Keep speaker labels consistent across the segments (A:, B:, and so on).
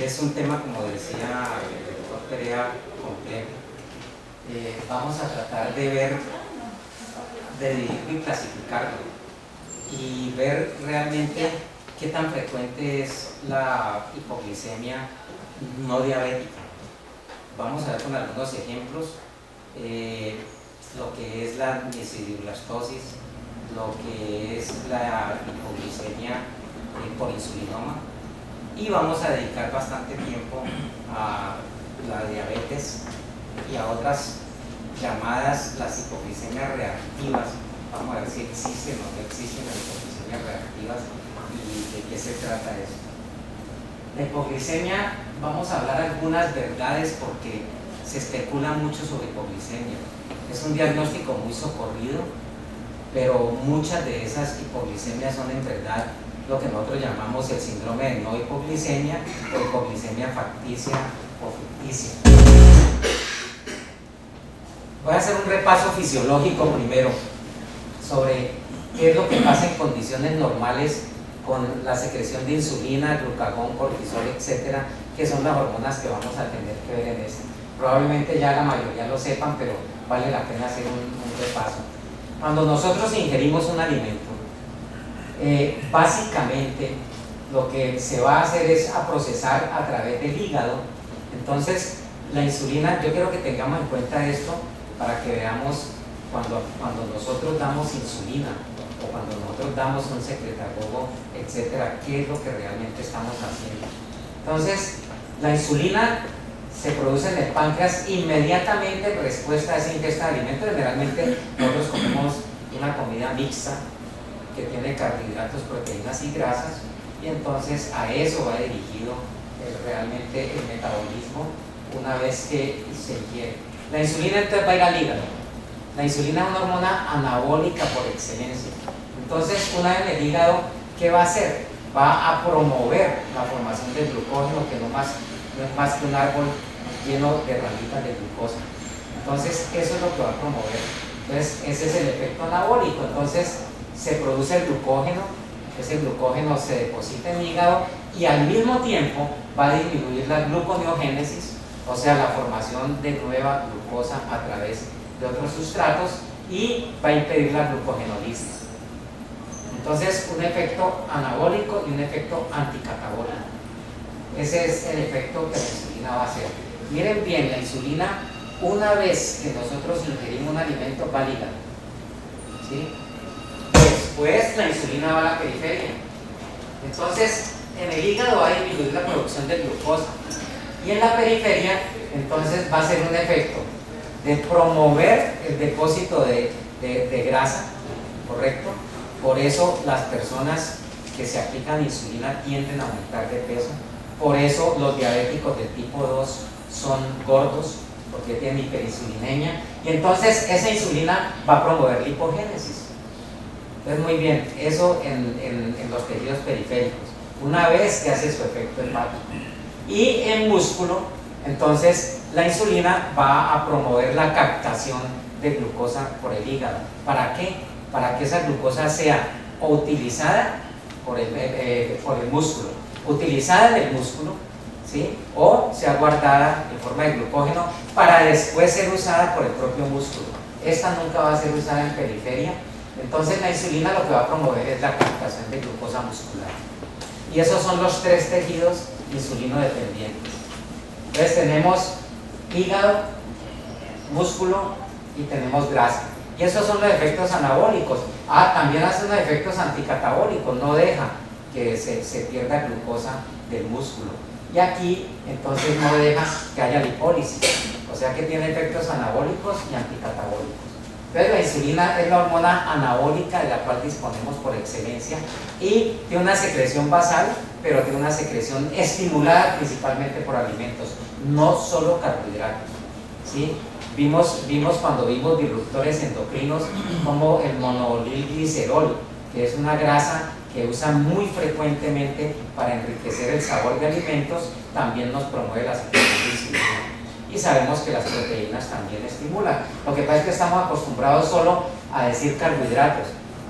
A: Es un tema, como decía el doctor Perea, complejo. Vamos a tratar de ver, de dividirlo y clasificarlo y ver realmente qué tan frecuente es la hipoglicemia no diabética. Vamos a ver con algunos ejemplos lo que es la niacidiblastosis, lo que es la hipoglicemia por insulinoma, y vamos a dedicar bastante tiempo a la diabetes y a otras llamadas las hipoglicemias reactivas. Vamos a ver si existen o no existen las hipoglicemias reactivas y de qué se trata eso. La hipoglicemia, vamos a hablar algunas verdades porque se especula mucho sobre hipoglicemia. Es un diagnóstico muy socorrido, pero muchas de esas hipoglicemias son en verdad lo que nosotros llamamos el síndrome de no hipoglicemia o hipoglicemia facticia o ficticia. Voy a hacer un repaso fisiológico primero sobre qué es lo que pasa en condiciones normales con la secreción de insulina, glucagón, cortisol, etcétera, que son las hormonas que vamos a tener que ver en esto. Probablemente ya la mayoría lo sepan, pero vale la pena hacer un repaso. Cuando nosotros ingerimos un alimento, básicamente lo que se va a hacer es a procesar a través del hígado. Entonces la insulina, yo quiero que tengamos en cuenta esto para que veamos cuando nosotros damos insulina o cuando nosotros damos un secretagogo, etcétera, qué es lo que realmente estamos haciendo. Entonces la insulina se produce en el páncreas inmediatamente en respuesta a esa ingesta de alimentos. Generalmente nosotros comemos una comida mixta que tiene carbohidratos, proteínas y grasas, y entonces a eso va dirigido realmente el metabolismo una vez que se ingiere. La insulina entonces va a ir al hígado. La insulina es una hormona anabólica por excelencia. Entonces, una vez en el hígado, ¿qué va a hacer? Va a promover la formación del glucógeno, que no es más que un árbol lleno de ramitas de glucosa. Entonces, eso es lo que va a promover. Entonces, ese es el efecto anabólico. Entonces, se produce el glucógeno, ese glucógeno se deposita en el hígado y al mismo tiempo va a disminuir la gluconeogénesis, o sea, la formación de nueva glucosa a través de otros sustratos, y va a impedir la glucogenólisis. Entonces, un efecto anabólico y un efecto anticatabólico. Ese es el efecto que la insulina va a hacer. Miren bien, la insulina, una vez que nosotros ingerimos un alimento, va al hígado, ¿sí? Después la insulina va a la periferia. Entonces, en el hígado va a disminuir la producción de glucosa, y en la periferia entonces va a ser un efecto de promover el depósito de grasa, ¿correcto? Por eso las personas que se aplican insulina tienden a aumentar de peso. Por eso los diabéticos de tipo 2 son gordos, porque tienen hiperinsulinemia, y entonces esa insulina va a promover la hipogénesis. Entonces, muy bien, eso en los tejidos periféricos, una vez que hace su efecto hepático. Y en músculo, entonces la insulina va a promover la captación de glucosa por el hígado. ¿Para qué? Para que esa glucosa sea o utilizada por el músculo, utilizada en el músculo, ¿sí? O sea guardada en forma de glucógeno para después ser usada por el propio músculo. Esta nunca va a ser usada en periferia. Entonces la insulina lo que va a promover es la captación de glucosa muscular. Y esos son los tres tejidos insulino dependientes. Entonces tenemos hígado, músculo y tenemos grasa. Y esos son los efectos anabólicos. También hacen los efectos anticatabólicos, no deja que se pierda glucosa del músculo. Y aquí entonces no deja que haya lipólisis. O sea que tiene efectos anabólicos y anticatabólicos. Entonces la insulina es la hormona anabólica de la cual disponemos por excelencia y tiene una secreción basal, pero tiene una secreción estimulada principalmente por alimentos, no solo carbohidratos, ¿sí? Vimos cuando vimos disruptores endocrinos como el monoilglicerol, que es una grasa que usan muy frecuentemente para enriquecer el sabor de alimentos, también nos promueve la secreción de insulina. Y sabemos que las proteínas también estimulan. Lo que pasa es que estamos acostumbrados solo a decir carbohidratos,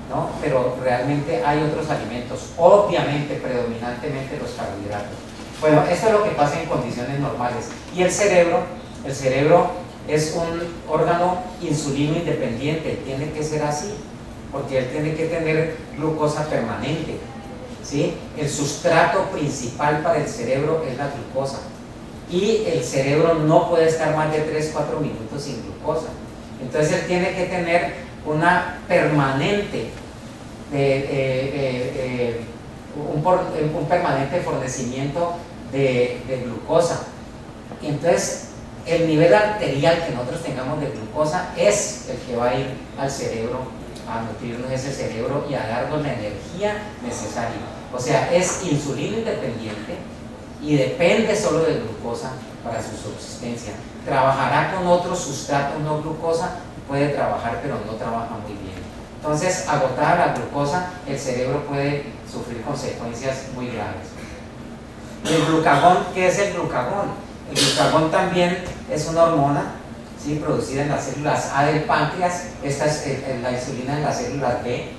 A: ¿no? Pero realmente hay otros alimentos, obviamente, predominantemente los carbohidratos. Bueno, esto es lo que pasa en condiciones normales. Y el cerebro es un órgano insulino independiente, tiene que ser así, porque él tiene que tener glucosa permanente, ¿sí? El sustrato principal para el cerebro es la glucosa, y el cerebro no puede estar más de 3-4 minutos sin glucosa. Entonces él tiene que tener una permanente un permanente fornecimiento de glucosa. Y entonces el nivel arterial que nosotros tengamos de glucosa es el que va a ir al cerebro, a nutrirnos ese cerebro y a darnos la energía necesaria. O sea, es insulino independiente y depende solo de glucosa para su subsistencia. Trabajará con otros sustratos no glucosa, puede trabajar, pero no trabaja muy bien. Entonces, agotada la glucosa, el cerebro puede sufrir consecuencias muy graves. El glucagón, ¿qué es el glucagón? El glucagón también es una hormona, ¿sí?, producida en las células A del páncreas. Esta es la insulina en las células B,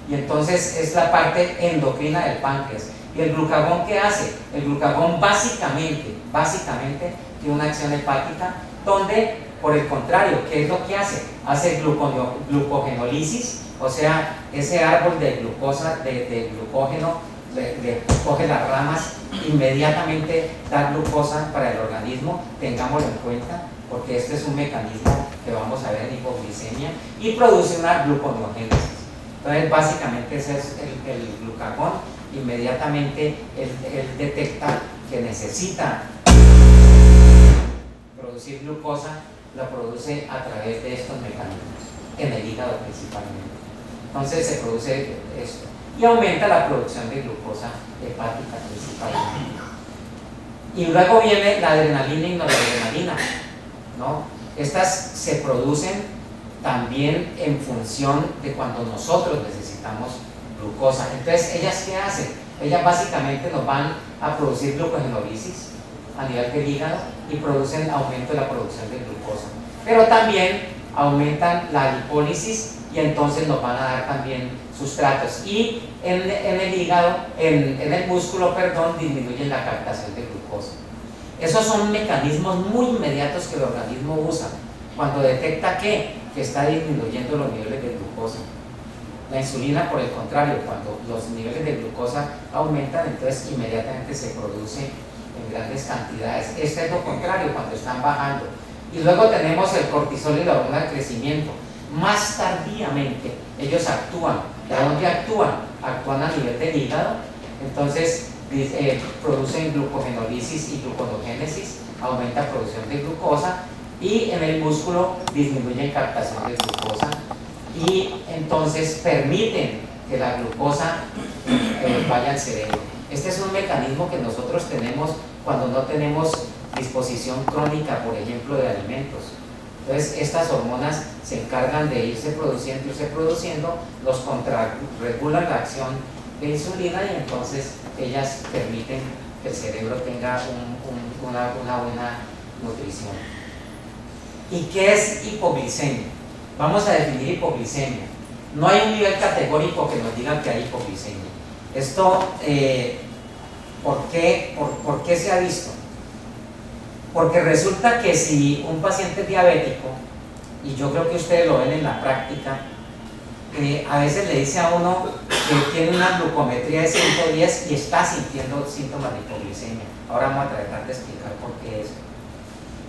A: y entonces es la parte endocrina del páncreas. ¿Y el glucagón qué hace? El glucagón básicamente tiene una acción hepática, donde, por el contrario, ¿qué es lo que hace? Hace glucogenólisis, o sea, ese árbol de glucosa, de glucógeno, le coge las ramas, inmediatamente da glucosa para el organismo. Tengámoslo en cuenta, porque este es un mecanismo que vamos a ver en hipoglicemia, y produce una gluconeogénesis. Entonces, básicamente ese es el glucagón. Inmediatamente él detecta que necesita producir glucosa, la produce a través de estos mecanismos, en el hígado principalmente. Entonces se produce esto y aumenta la producción de glucosa hepática principalmente. Y luego viene la adrenalina y noradrenalina, ¿no? Estas se producen también en función de cuando nosotros necesitamos glucosa. Entonces, ¿ellas qué hacen? Ellas básicamente nos van a producir glucogenólisis a nivel del hígado y producen aumento de la producción de glucosa, pero también aumentan la lipólisis, y entonces nos van a dar también sustratos, y en el hígado, en el músculo, perdón, disminuyen la captación de glucosa. Esos son mecanismos muy inmediatos que el organismo usa cuando detecta que está disminuyendo los niveles de glucosa. La insulina, por el contrario, cuando los niveles de glucosa aumentan, entonces inmediatamente se produce en grandes cantidades. Este es lo contrario, cuando están bajando. Y luego tenemos el cortisol y la hormona de crecimiento. Más tardíamente ellos actúan. ¿De dónde actúan? Actúan a nivel del hígado. Entonces producen glucogenólisis y gluconeogénesis, aumenta la producción de glucosa, y en el músculo disminuyen captación de glucosa, y entonces permiten que la glucosa vaya al cerebro. Este es un mecanismo que nosotros tenemos cuando no tenemos disposición crónica, por ejemplo, de alimentos. Entonces, estas hormonas se encargan de irse produciendo, los contrarregulan la acción de insulina, y entonces ellas permiten que el cerebro tenga una buena nutrición. ¿Y qué es hipoglicemia? Vamos a definir hipoglicemia. No hay un nivel categórico que nos diga que hay hipoglicemia. Esto, ¿por qué se ha visto? Porque resulta que si un paciente es diabético, y yo creo que ustedes lo ven en la práctica, a veces le dice a uno que tiene una glucometría de 110 y está sintiendo síntomas de hipoglicemia. Ahora vamos a tratar de explicar por qué es.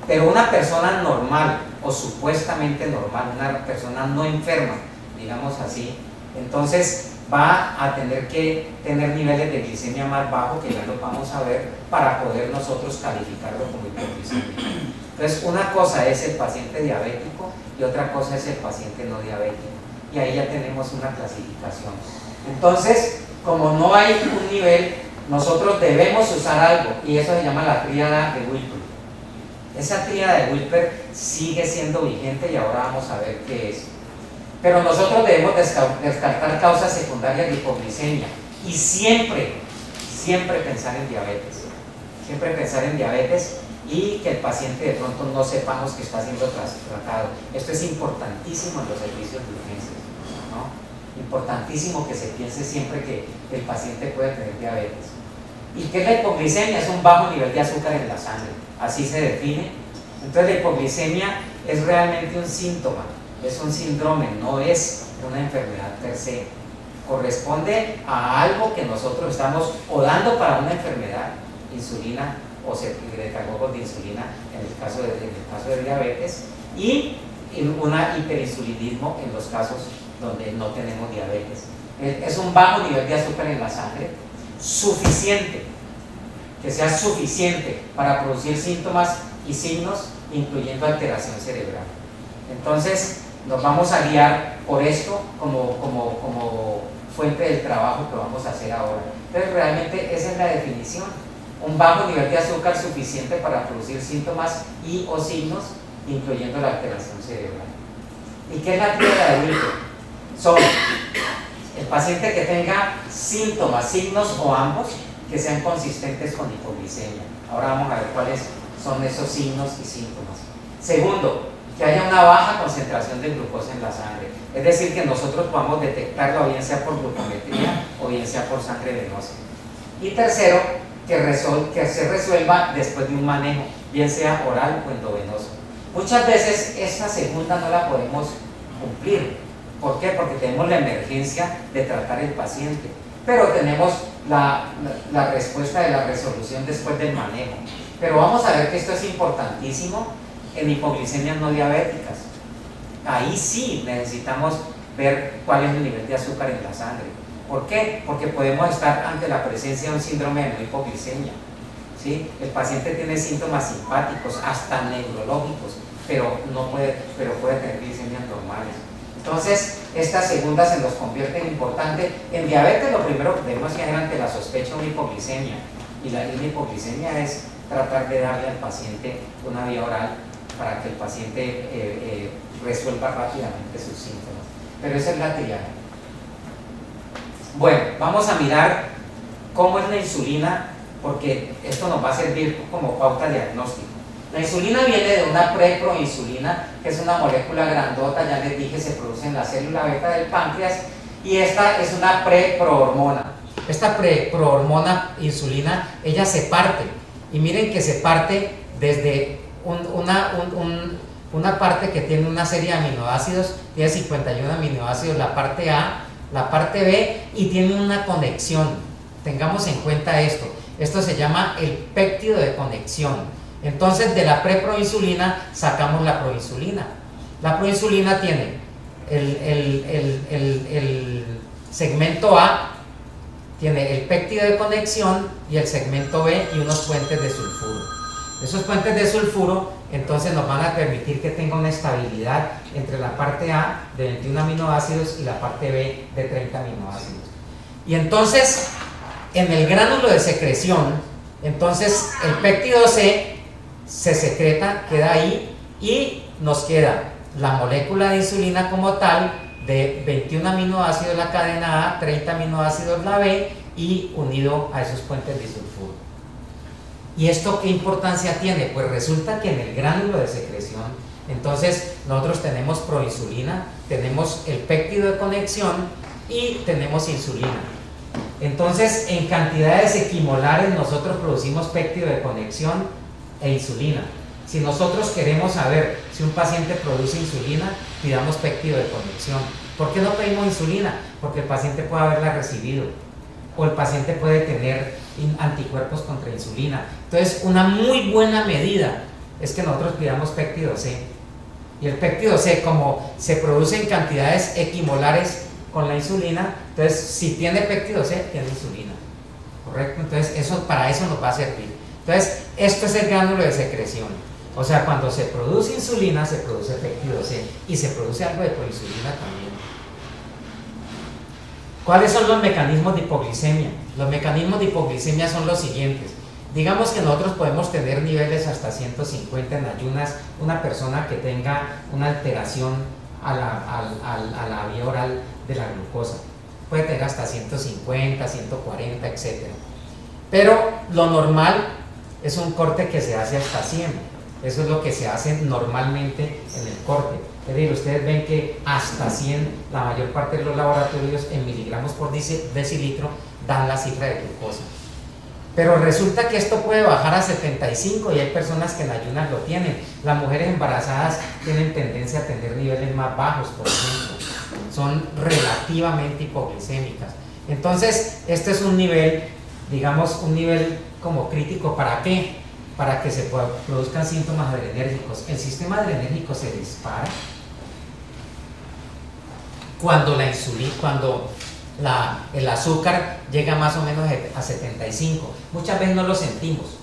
A: Pero una persona normal, o supuestamente normal, una persona no enferma, digamos así, entonces va a tener que tener niveles de glicemia más bajos, que ya lo vamos a ver, para poder nosotros calificarlo como hipoglicemia. Entonces, una cosa es el paciente diabético y otra cosa es el paciente no diabético, y ahí ya tenemos una clasificación. Entonces, como no hay un nivel, nosotros debemos usar algo, y eso se llama la tríada de Wilper. Esa tríada de Wilper sigue siendo vigente, y ahora vamos a ver qué es. Pero nosotros debemos descartar causas secundarias de hipoglicemia, y siempre pensar en diabetes. Siempre pensar en diabetes, y que el paciente de pronto no sepamos que está siendo tratado. Esto es importantísimo en los servicios de urgencias, ¿no? Importantísimo que se piense siempre que el paciente puede tener diabetes. ¿Y qué es la hipoglicemia? Es un bajo nivel de azúcar en la sangre, así se define. Entonces la hipoglicemia es realmente un síntoma, es un síndrome, no es una enfermedad per se. Corresponde a algo que nosotros estamos o dando para una enfermedad, insulina o secretagogos de insulina en el caso de diabetes, y un hiperinsulinismo en los casos donde no tenemos diabetes. Es un bajo nivel de azúcar en la sangre, suficiente, que sea suficiente para producir síntomas y signos, incluyendo alteración cerebral. Entonces, nos vamos a guiar por esto como fuente del trabajo que vamos a hacer ahora. Entonces, realmente esa es la definición: un bajo nivel de azúcar suficiente para producir síntomas y o signos, incluyendo la alteración cerebral. ¿Y qué es la tríada de Wilker? Son el paciente que tenga síntomas, signos o ambos que sean consistentes con hipoglicemia. Ahora vamos a ver cuáles son esos signos y síntomas. Segundo, que haya una baja concentración de glucosa en la sangre, es decir, que nosotros podamos detectarlo bien sea por glucometría o bien sea por sangre venosa. Y tercero, que se resuelva después de un manejo, bien sea oral o endovenoso. Muchas veces esta segunda no la podemos cumplir. ¿Por qué? Porque tenemos la emergencia de tratar el paciente, pero tenemos la respuesta de la resolución después del manejo. Pero vamos a ver que esto es importantísimo en hipoglicemias no diabéticas. Ahí sí necesitamos ver cuál es el nivel de azúcar en la sangre. ¿Por qué? Porque podemos estar ante la presencia de un síndrome de no hipoglicemia, ¿sí? El paciente tiene síntomas simpáticos, hasta neurológicos, pero puede tener glicemias normales. Entonces, esta segunda se nos convierte en importante. En diabetes lo primero que debemos hacer ante la sospecha de una hipoglicemia, y la hipoglicemia es tratar de darle al paciente una vía oral para que el paciente resuelva rápidamente sus síntomas. Pero esa es la triada. Bueno, vamos a mirar cómo es la insulina, porque esto nos va a servir como pauta diagnóstica. La insulina viene de una preproinsulina, que es una molécula grandota, ya les dije, se produce en la célula beta del páncreas, y esta es una preprohormona. Esta preprohormona insulina, ella se parte, y miren que se parte desde una parte que tiene una serie de aminoácidos, tiene 51 aminoácidos, la parte A, la parte B, y tiene una conexión. Tengamos en cuenta esto se llama el péptido de conexión. Entonces, de la preproinsulina sacamos la proinsulina. La proinsulina tiene el segmento A, tiene el péptido de conexión, y el segmento B y unos puentes de sulfuro. Esos puentes de sulfuro entonces nos van a permitir que tenga una estabilidad entre la parte A de 21 aminoácidos y la parte B de 30 aminoácidos. Y entonces, en el gránulo de secreción, entonces el péptido C se secreta, queda ahí, y nos queda la molécula de insulina como tal, de 21 aminoácidos la cadena A, 30 aminoácidos la B, y unido a esos puentes de sulfuro. ¿Y esto qué importancia tiene? Pues resulta que en el gránulo de secreción, entonces nosotros tenemos proinsulina, tenemos el péptido de conexión y tenemos insulina. Entonces, en cantidades equimolares nosotros producimos péptido de conexión e insulina. Si nosotros queremos saber si un paciente produce insulina, pidamos péptido de conexión. ¿Por qué no pedimos insulina? Porque el paciente puede haberla recibido, o el paciente puede tener anticuerpos contra insulina. Entonces, una muy buena medida es que nosotros pidamos péptido C. Y el péptido C, como se produce en cantidades equimolares con la insulina, entonces si tiene péptido C, tiene insulina. ¿Correcto? Entonces, para eso nos va a servir. Entonces, esto es el gránulo de secreción. O sea, cuando se produce insulina, se produce péptido C, y se produce algo de proinsulina también. ¿Cuáles son los mecanismos de hipoglicemia? Los mecanismos de hipoglicemia son los siguientes. Digamos que nosotros podemos tener niveles hasta 150 en ayunas, una persona que tenga una alteración a la vía oral de la glucosa. Puede tener hasta 150, 140, etc. Pero lo normal es un corte que se hace hasta 100. Eso es lo que se hace normalmente en el corte. Es decir, ustedes ven que hasta 100, la mayor parte de los laboratorios en miligramos por decilitro dan la cifra de glucosa. Pero resulta que esto puede bajar a 75 y hay personas que en ayunas lo tienen. Las mujeres embarazadas tienen tendencia a tener niveles más bajos, por ejemplo. Son relativamente hipoglicémicas. Entonces, este es un nivel, digamos, un nivel como crítico. ¿Para qué? Para que se produzcan síntomas adrenérgicos. El sistema adrenérgico se dispara cuando la insulina, cuando el azúcar llega más o menos a 75. Muchas veces no lo sentimos,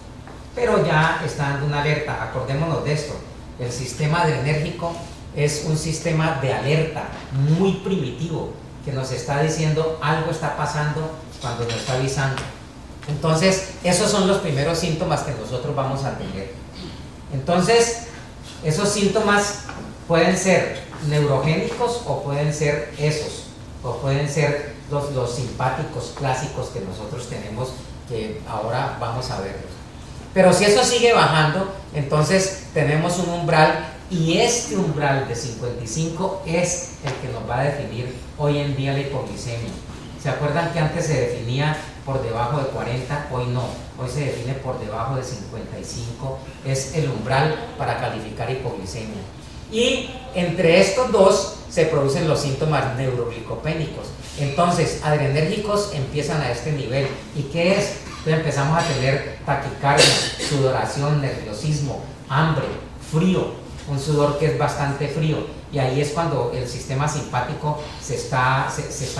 A: pero ya está dando una alerta. Acordémonos de esto: el sistema adrenérgico es un sistema de alerta muy primitivo que nos está diciendo algo está pasando cuando nos está avisando. Entonces, esos son los primeros síntomas que nosotros vamos a tener. Entonces, esos síntomas pueden ser neurogénicos o pueden ser esos, o pueden ser los simpáticos clásicos que nosotros tenemos, que ahora vamos a verlos. Pero si eso sigue bajando, entonces tenemos un umbral, y este umbral de 55 es el que nos va a definir hoy en día la hipoglicemia. ¿Se acuerdan que antes se definía por debajo de 40? Hoy no, hoy se define por debajo de 55, es el umbral para calificar hipoglicemia. Y entre estos dos se producen los síntomas neuroglicopénicos. Entonces, adrenérgicos empiezan a este nivel. ¿Y qué es? Entonces empezamos a tener taquicardia, sudoración, nerviosismo, hambre, frío, un sudor que es bastante frío. Y ahí es cuando el sistema simpático se está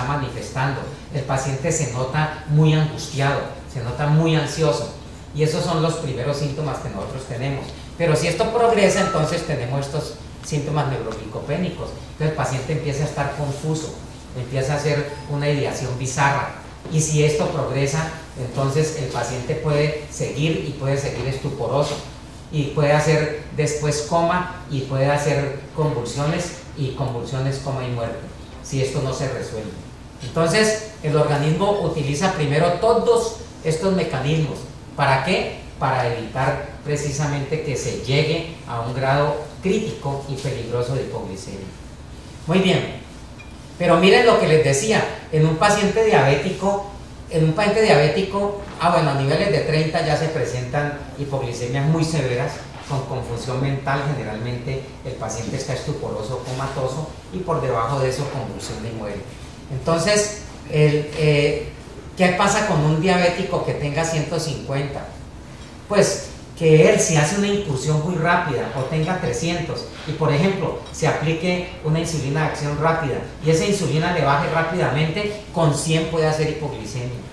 A: manifestando. El paciente se nota muy angustiado, se nota muy ansioso. Y esos son los primeros síntomas que nosotros tenemos. Pero si esto progresa, entonces tenemos estos síntomas neuroglicopénicos. Entonces el paciente empieza a estar confuso, empieza a hacer una ideación bizarra. Y si esto progresa, entonces el paciente puede seguir estuporoso. Y puede hacer después coma, y puede hacer convulsiones, y convulsiones, coma y muerte, si esto no se resuelve. Entonces, el organismo utiliza primero todos estos mecanismos. ¿Para qué? Para evitar precisamente que se llegue a un grado crítico y peligroso de hipoglicemia. Muy bien, pero miren lo que les decía: en un paciente diabético, a niveles de 30 ya se presentan hipoglicemias muy severas, con confusión mental. Generalmente el paciente está estuporoso, comatoso, y por debajo de eso convulsiona y muere. Entonces, ¿qué pasa con un diabético que tenga 150? Pues que él, si hace una incursión muy rápida o tenga 300 y, por ejemplo, se aplique una insulina de acción rápida y esa insulina le baje rápidamente, con 100 puede hacer hipoglicemia.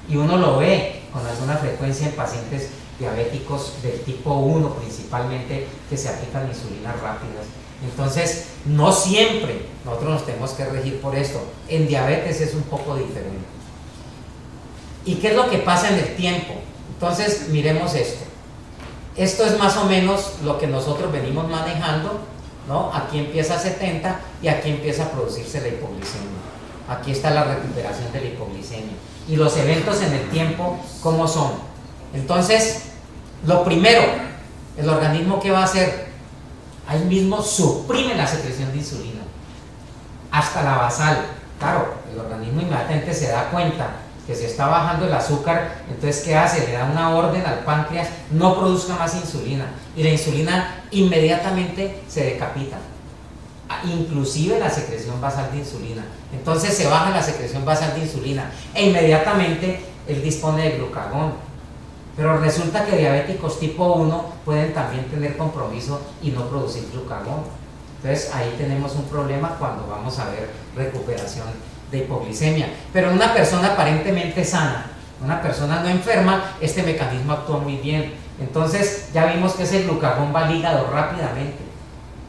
A: Y uno lo ve con alguna frecuencia en pacientes diabéticos del tipo 1 principalmente, que se aplican insulinas rápidas. Entonces, no siempre nosotros nos tenemos que regir por esto. En diabetes es un poco diferente. ¿Y qué es lo que pasa en el tiempo? Entonces, miremos esto. Esto es más o menos lo que nosotros venimos manejando, ¿no? Aquí empieza a 70 y aquí empieza a producirse la hipoglicemia. Aquí está la recuperación de la hipoglicemia. Y los eventos en el tiempo, ¿cómo son? Entonces, lo primero, el organismo, ¿qué va a hacer? Ahí mismo suprime la secreción de insulina, hasta la basal. Claro, el organismo inmediatamente se da cuenta que se está bajando el azúcar. Entonces, ¿qué hace? Le da una orden al páncreas: no produzca más insulina, y la insulina inmediatamente se decapita, inclusive la secreción basal de insulina. Entonces se baja la secreción basal de insulina e inmediatamente él dispone de glucagón. Pero resulta que diabéticos tipo 1 pueden también tener compromiso y no producir glucagón. Entonces ahí tenemos un problema cuando vamos a ver recuperación de hipoglicemia. Pero en una persona aparentemente sana, una persona no enferma, este mecanismo actúa muy bien. Entonces ya vimos que ese glucagón va al hígado rápidamente.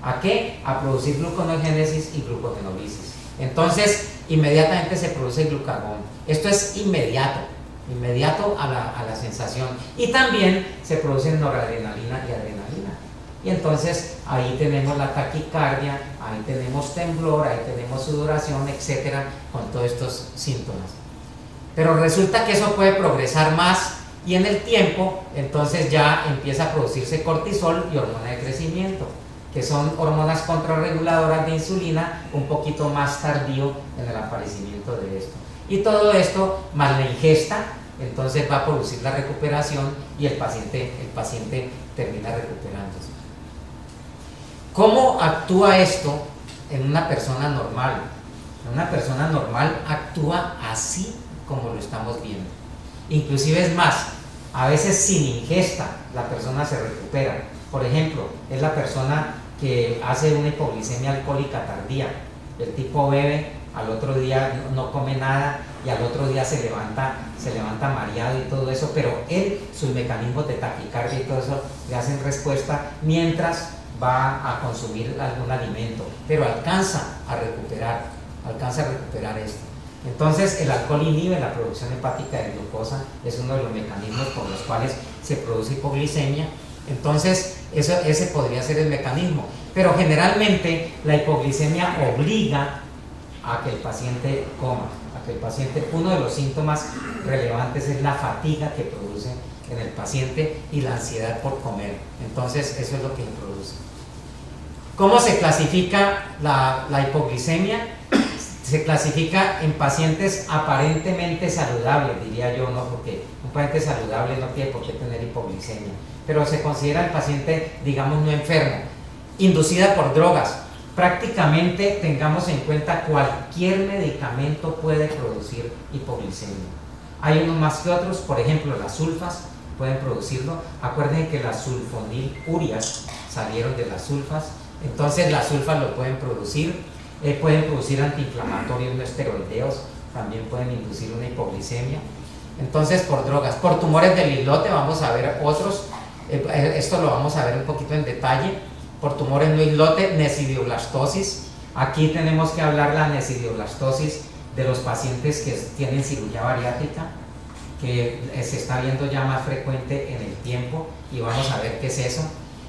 A: ¿A qué? A producir gluconeogénesis y glucogenolisis. Entonces inmediatamente se produce glucagón. Esto es inmediato a la sensación. Y también se producen noradrenalina y adrenalina. Y entonces ahí tenemos la taquicardia, ahí tenemos temblor, ahí tenemos sudoración, etcétera, con todos estos síntomas. Pero resulta que eso puede progresar más, y en el tiempo entonces ya empieza a producirse cortisol y hormona de crecimiento, que son hormonas contrarreguladoras de insulina, un poquito más tardío en el aparecimiento de esto. Y todo esto, más la ingesta, entonces va a producir la recuperación y el paciente termina recuperándose. ¿Cómo actúa esto en una persona normal? Una persona normal actúa así como lo estamos viendo. Inclusive es más, a veces sin ingesta la persona se recupera. Por ejemplo, es la persona que hace una hipoglicemia alcohólica tardía. El tipo bebe, al otro día no come nada y al otro día se levanta mareado y todo eso, pero sus mecanismos de taquicardia y todo eso le hacen respuesta mientras va a consumir algún alimento, pero alcanza a recuperar esto. Entonces el alcohol inhibe la producción hepática de glucosa, es uno de los mecanismos por los cuales se produce hipoglicemia. Entonces ese podría ser el mecanismo, pero generalmente la hipoglicemia obliga a que el paciente coma, uno de los síntomas relevantes es la fatiga que produce en el paciente y la ansiedad por comer. Entonces eso es lo que produce. ¿Cómo se clasifica la hipoglicemia? Se clasifica en pacientes aparentemente saludables, diría yo, ¿no? Porque un paciente saludable no tiene por qué tener hipoglicemia, pero se considera el paciente, digamos, no enfermo, inducida por drogas. Prácticamente tengamos en cuenta cualquier medicamento puede producir hipoglicemia. Hay unos más que otros, por ejemplo, las sulfas pueden producirlo. Acuérdense que las sulfonilurias salieron de las sulfas, entonces las sulfas lo pueden producir antiinflamatorios no esteroideos, también pueden inducir una hipoglicemia. Entonces, por drogas, por tumores del islote vamos a ver otros, esto lo vamos a ver un poquito en detalle. Por tumores no islote, necidioblastosis. Aquí tenemos que hablar la necidioblastosis de los pacientes que tienen cirugía bariátrica, que se está viendo ya más frecuente en el tiempo, y vamos a ver qué es eso.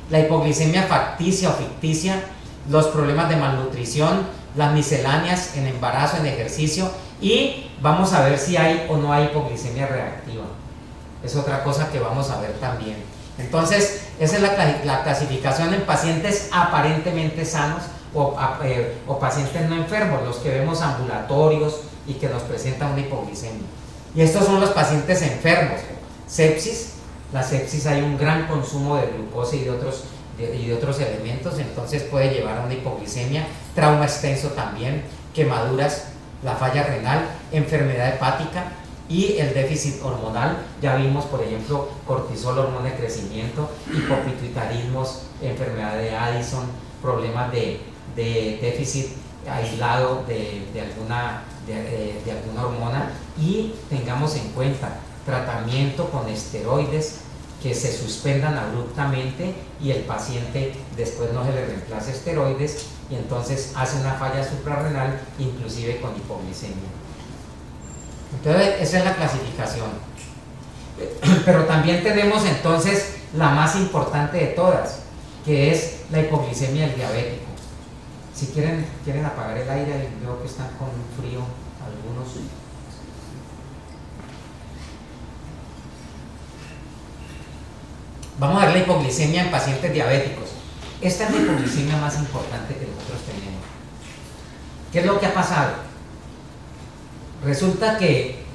A: La hipoglicemia facticia o ficticia, los problemas de malnutrición, las misceláneas en embarazo, en ejercicio, y vamos a ver si hay o no hay hipoglicemia reactiva. Es otra cosa que vamos a ver también. Entonces, esa es la clasificación en pacientes aparentemente sanos o pacientes no enfermos, los que vemos ambulatorios y que nos presentan una hipoglicemia. Y estos son los pacientes enfermos. Sepsis, la sepsis hay un gran consumo de glucosa y de otros elementos, entonces puede llevar a una hipoglicemia. Trauma extenso también, quemaduras, la falla renal, enfermedad hepática y el déficit hormonal. Ya vimos, por ejemplo, cortisol, hormona de crecimiento, hipopituitarismos, enfermedad de Addison, problemas de déficit aislado de alguna hormona. Y tengamos en cuenta tratamiento con esteroides que se suspendan abruptamente y el paciente después no se le reemplaza esteroides y entonces hace una falla suprarrenal, inclusive con hipoglicemia. Entonces esa es la clasificación. Pero también tenemos entonces la más importante de todas, que es la hipoglicemia del diabético. Si quieren apagar el aire, veo que están con frío algunos. Vamos a ver la hipoglicemia en pacientes diabéticos. Esta es la hipoglicemia más importante que nosotros tenemos. ¿Qué es lo que ha pasado? Resulta que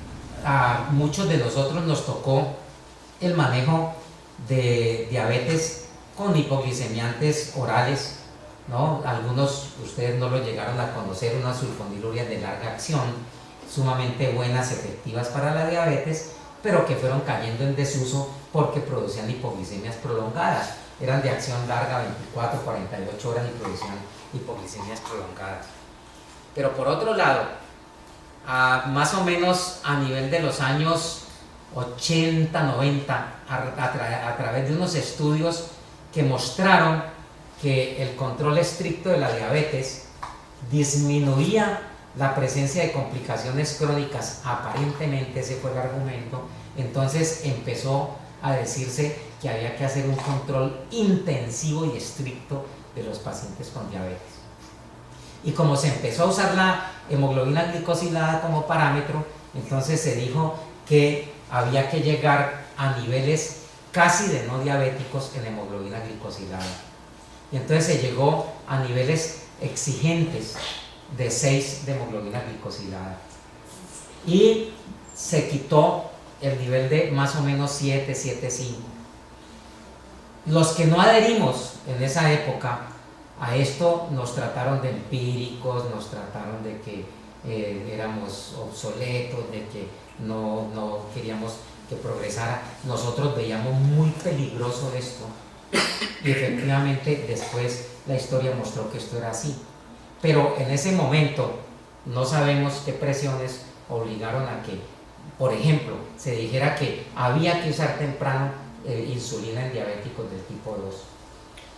A: a muchos de nosotros nos tocó el manejo de diabetes con hipoglicemiantes orales, ¿no? Algunos ustedes no lo llegaron a conocer, unas sulfonilurias de larga acción, sumamente buenas, efectivas para la diabetes, pero que fueron cayendo en desuso porque producían hipoglicemias prolongadas. Eran de acción larga, 24, 48 horas, y producían hipoglicemias prolongadas. Pero por otro lado, más o menos a nivel de los años 80, 90, a través de unos estudios que mostraron que el control estricto de la diabetes disminuía la presencia de complicaciones crónicas, aparentemente ese fue el argumento. Entonces empezó a decirse que había que hacer un control intensivo y estricto de los pacientes con diabetes. Y como se empezó a usar la hemoglobina glicosilada como parámetro, entonces se dijo que había que llegar a niveles casi de no diabéticos en hemoglobina glicosilada. Y entonces se llegó a niveles exigentes de 6 de hemoglobina glicosilada. Y se quitó el nivel de más o menos 7, 7,5. Los que no adherimos en esa época a esto nos trataron de empíricos, nos trataron de que éramos obsoletos, de que no queríamos que progresara. Nosotros veíamos muy peligroso esto y efectivamente después la historia mostró que esto era así. Pero en ese momento no sabemos qué presiones obligaron a que, por ejemplo, se dijera que había que usar temprano insulina en diabéticos del tipo 2.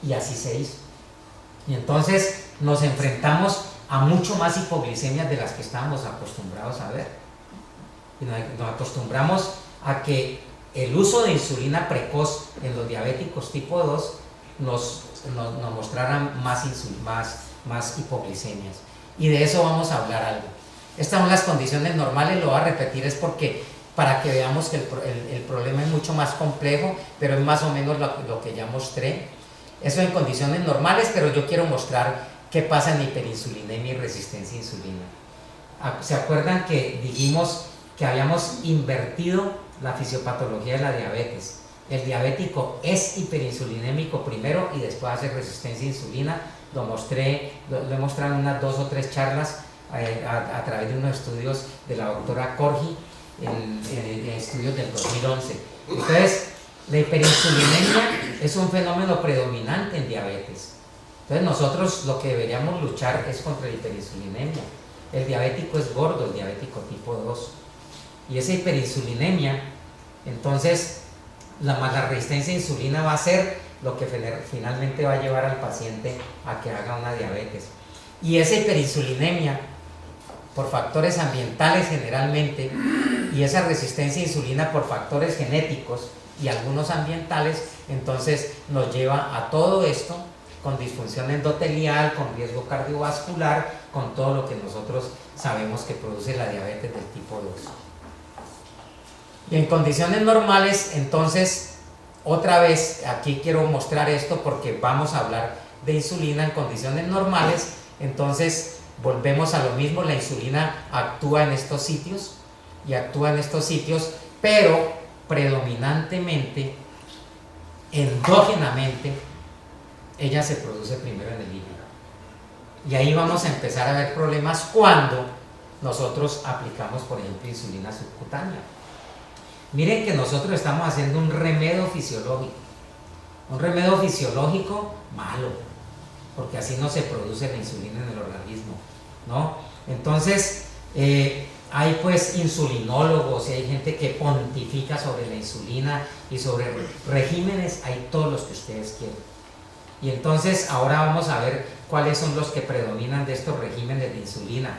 A: Y así se hizo. Y entonces nos enfrentamos a mucho más hipoglicemias de las que estábamos acostumbrados a ver. Y nos acostumbramos a que el uso de insulina precoz en los diabéticos tipo 2 nos mostraran más hipoglicemias. Y de eso vamos a hablar algo. Estas son las condiciones normales, lo voy a repetir, es porque para que veamos que el problema es mucho más complejo, pero es más o menos lo que ya mostré. Eso en condiciones normales, pero yo quiero mostrar qué pasa en hiperinsulinemia y resistencia a insulina. ¿Se acuerdan que dijimos que habíamos invertido la fisiopatología de la diabetes? El diabético es hiperinsulinémico primero y después hace resistencia a insulina. Lo he mostrado en unas 2 o 3 charlas a través de unos estudios de la doctora Corgi, en estudios del 2011. Entonces, la hiperinsulinemia es un fenómeno predominante en diabetes. Entonces nosotros lo que deberíamos luchar es contra la hiperinsulinemia. El diabético es gordo, el diabético tipo 2. Y esa hiperinsulinemia, entonces la resistencia a insulina va a ser lo que finalmente va a llevar al paciente a que haga una diabetes. Y esa hiperinsulinemia, por factores ambientales generalmente, y esa resistencia a insulina por factores genéticos y algunos ambientales, entonces nos lleva a todo esto con disfunción endotelial, con riesgo cardiovascular, con todo lo que nosotros sabemos que produce la diabetes del tipo 2. Y en condiciones normales, entonces, otra vez, aquí quiero mostrar esto porque vamos a hablar de insulina en condiciones normales. Entonces, volvemos a lo mismo, la insulina actúa en estos sitios, pero predominantemente, endógenamente, ella se produce primero en el hígado. Y ahí vamos a empezar a ver problemas cuando nosotros aplicamos, por ejemplo, insulina subcutánea. Miren que nosotros estamos haciendo un remedio fisiológico malo, porque así no se produce la insulina en el organismo, ¿no? Entonces, hay pues insulinólogos y hay gente que pontifica sobre la insulina y sobre regímenes, hay todos los que ustedes quieran. Y entonces ahora vamos a ver cuáles son los que predominan de estos regímenes de insulina.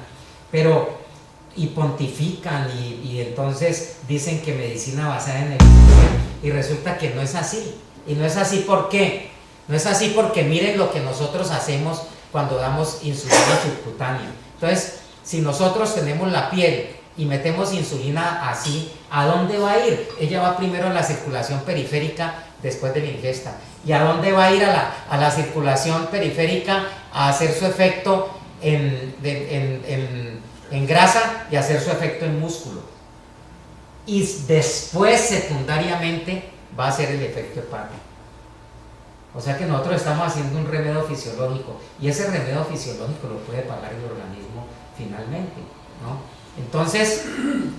A: Y pontifican y entonces dicen que medicina basada en evidencia, y resulta que no es así. Y no es así, ¿por qué? No es así porque miren lo que nosotros hacemos cuando damos insulina subcutánea. Entonces, si nosotros tenemos la piel y metemos insulina así, ¿a dónde va a ir? Ella va primero a la circulación periférica después de la ingesta. ¿Y a dónde va a ir? A la circulación periférica a hacer su efecto en grasa y hacer su efecto en músculo. Y después, secundariamente, va a ser el efecto hepático. O sea que nosotros estamos haciendo un remedio fisiológico y ese remedio fisiológico lo puede pagar el organismo finalmente, ¿no? Entonces,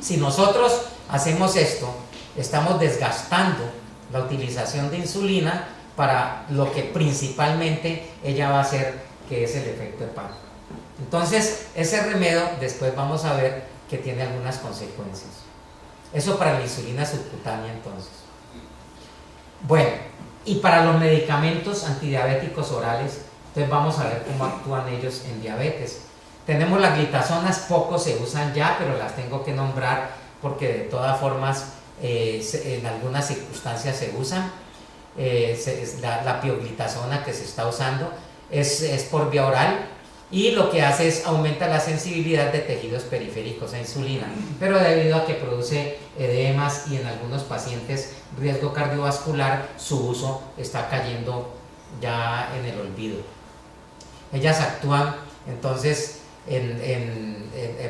A: si nosotros hacemos esto, estamos desgastando la utilización de insulina para lo que principalmente ella va a hacer, que es el efecto hepático. Entonces, ese remedio después vamos a ver que tiene algunas consecuencias. Eso para la insulina subcutánea, entonces. Bueno, y para los medicamentos antidiabéticos orales, entonces vamos a ver cómo actúan ellos en diabetes. Tenemos las glitazonas, poco se usan ya, pero las tengo que nombrar porque de todas formas en algunas circunstancias se usan. La pioglitazona que se está usando es por vía oral, y lo que hace es aumenta la sensibilidad de tejidos periféricos a insulina, pero debido a que produce edemas y en algunos pacientes riesgo cardiovascular, su uso está cayendo ya en el olvido. Ellas actúan entonces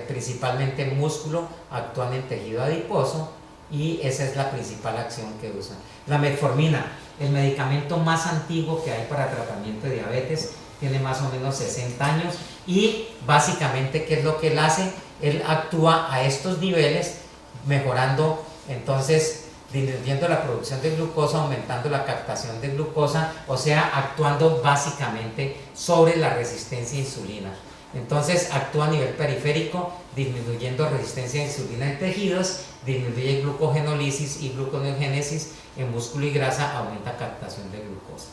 A: principalmente en músculo, actúan en tejido adiposo y esa es la principal acción que usan. La metformina, el medicamento más antiguo que hay para tratamiento de diabetes, tiene más o menos 60 años y básicamente, ¿qué es lo que él hace? Él actúa a estos niveles, mejorando, entonces, disminuyendo la producción de glucosa, aumentando la captación de glucosa, o sea, actuando básicamente sobre la resistencia a insulina. Entonces actúa a nivel periférico, disminuyendo resistencia a insulina en tejidos, disminuye glucogenólisis y gluconeogénesis en músculo y grasa, aumenta captación de glucosa.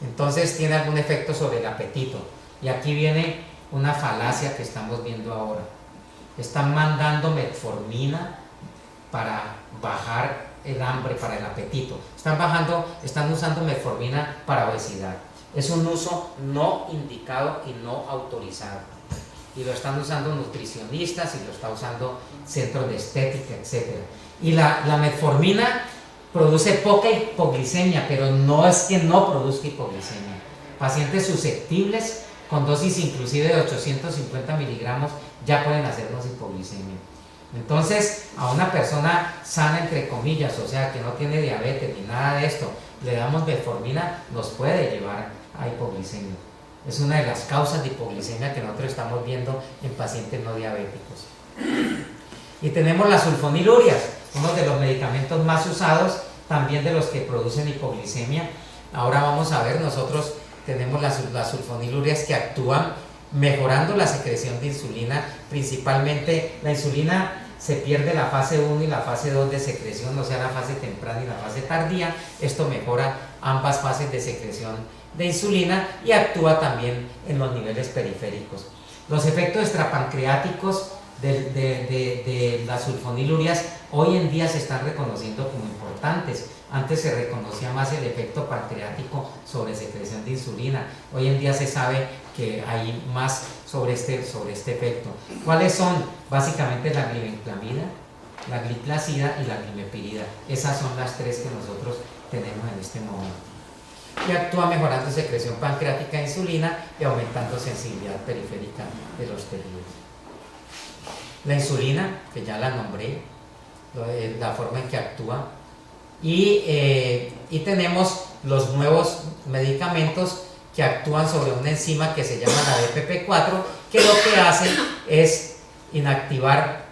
A: Entonces tiene algún efecto sobre el apetito. Y aquí viene una falacia que estamos viendo ahora. Están mandando metformina para bajar el hambre, para el apetito. Están usando metformina para obesidad. Es un uso no indicado y no autorizado. Y lo están usando nutricionistas y lo está usando centros de estética, etc. Y la metformina produce poca hipoglicemia, pero no es que no produzca hipoglicemia. Pacientes susceptibles con dosis inclusive de 850 miligramos ya pueden hacernos hipoglicemia. Entonces, a una persona sana, entre comillas, o sea, que no tiene diabetes ni nada de esto, le damos metformina, nos puede llevar a hipoglicemia. Es una de las causas de hipoglicemia que nosotros estamos viendo en pacientes no diabéticos. Y tenemos las sulfonilurias, uno de los medicamentos más usados, también de los que producen hipoglicemia. Ahora vamos a ver, nosotros tenemos las sulfonilurias que actúan mejorando la secreción de insulina, principalmente la insulina se pierde la fase 1 y la fase 2 de secreción, o sea, la fase temprana y la fase tardía. Esto mejora ambas fases de secreción de insulina y actúa también en los niveles periféricos. Los efectos extrapancreáticos de las sulfonilurias hoy en día se están reconociendo como importantes. Antes se reconocía más el efecto pancreático sobre secreción de insulina. Hoy en día se sabe que hay más sobre este efecto. ¿Cuáles son? Básicamente la glibenclamida, la glipizida y la glimepirida. Esas son las tres que nosotros tenemos en este momento. Y actúa mejorando secreción pancreática de insulina y aumentando sensibilidad periférica de los tejidos. La insulina, que ya la nombré, la forma en que actúa. Y tenemos los nuevos medicamentos que actúan sobre una enzima que se llama la DPP4, que lo que hace es inactivar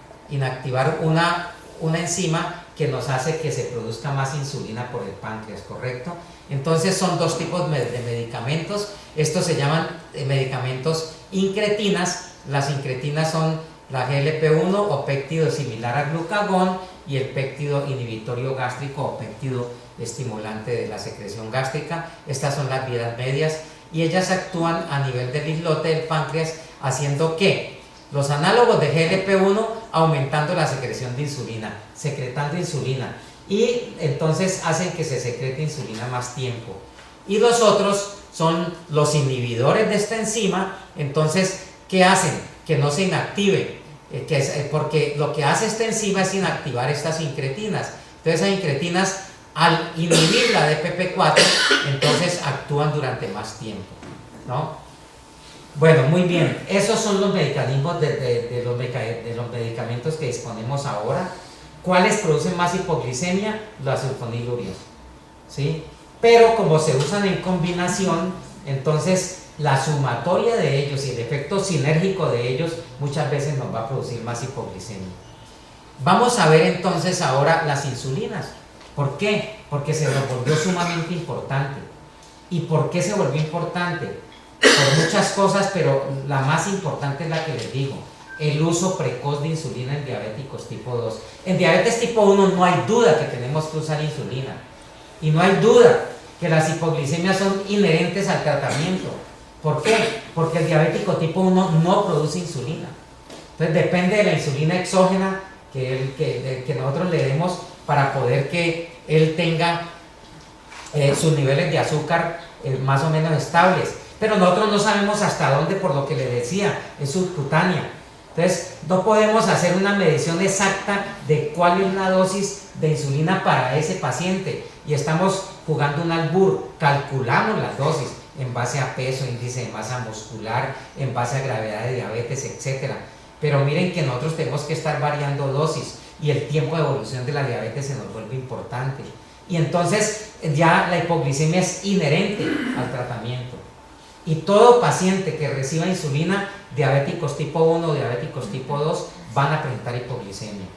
A: una enzima que nos hace que se produzca más insulina por el páncreas, ¿correcto? Entonces son dos tipos de medicamentos. Estos se llaman medicamentos incretinas. Las incretinas son la GLP-1 o péptido similar al glucagón y el péptido inhibitorio gástrico o péptido estimulante de la secreción gástrica. Estas son las vías medias y ellas actúan a nivel del islote del páncreas, haciendo que los análogos de GLP-1 aumentando la secreción de insulina, secretando insulina, y entonces hacen que se secrete insulina más tiempo. Y los otros son los inhibidores de esta enzima. Entonces, ¿qué hacen? Que no se inactive, porque lo que hace esta enzima es inactivar estas incretinas. Entonces esas incretinas, al inhibir la DPP4, entonces actúan durante más tiempo, ¿no? Bueno, muy bien, esos son los mecanismos de los medicamentos que disponemos ahora. ¿Cuáles producen más hipoglicemia? Las sulfonilurias, ¿sí? Pero como se usan en combinación, entonces la sumatoria de ellos y el efecto sinérgico de ellos muchas veces nos va a producir más hipoglicemia. Vamos a ver entonces ahora las insulinas. ¿Por qué? Porque se nos volvió sumamente importante. ¿Y por qué se volvió importante? Por muchas cosas, pero la más importante es la que les digo: el uso precoz de insulina en diabéticos tipo 2. En diabetes tipo 1 no hay duda que tenemos que usar insulina. Y no hay duda que las hipoglicemias son inherentes al tratamiento. ¿Por qué? Porque el diabético tipo 1 no produce insulina. Entonces depende de la insulina exógena que nosotros le demos para poder que él tenga sus niveles de azúcar más o menos estables. Pero nosotros no sabemos hasta dónde, por lo que le decía, es subcutánea. Entonces no podemos hacer una medición exacta de cuál es la dosis de insulina para ese paciente. Y estamos jugando un albur, calculamos las dosis en base a peso, índice de masa muscular, en base a gravedad de diabetes, etc. Pero miren que nosotros tenemos que estar variando dosis. y el tiempo de evolución de la diabetes se nos vuelve importante. Y entonces ya la hipoglicemia es inherente al tratamiento. Y todo paciente que reciba insulina, diabéticos tipo 1 o diabéticos tipo 2, van a presentar hipoglicemia.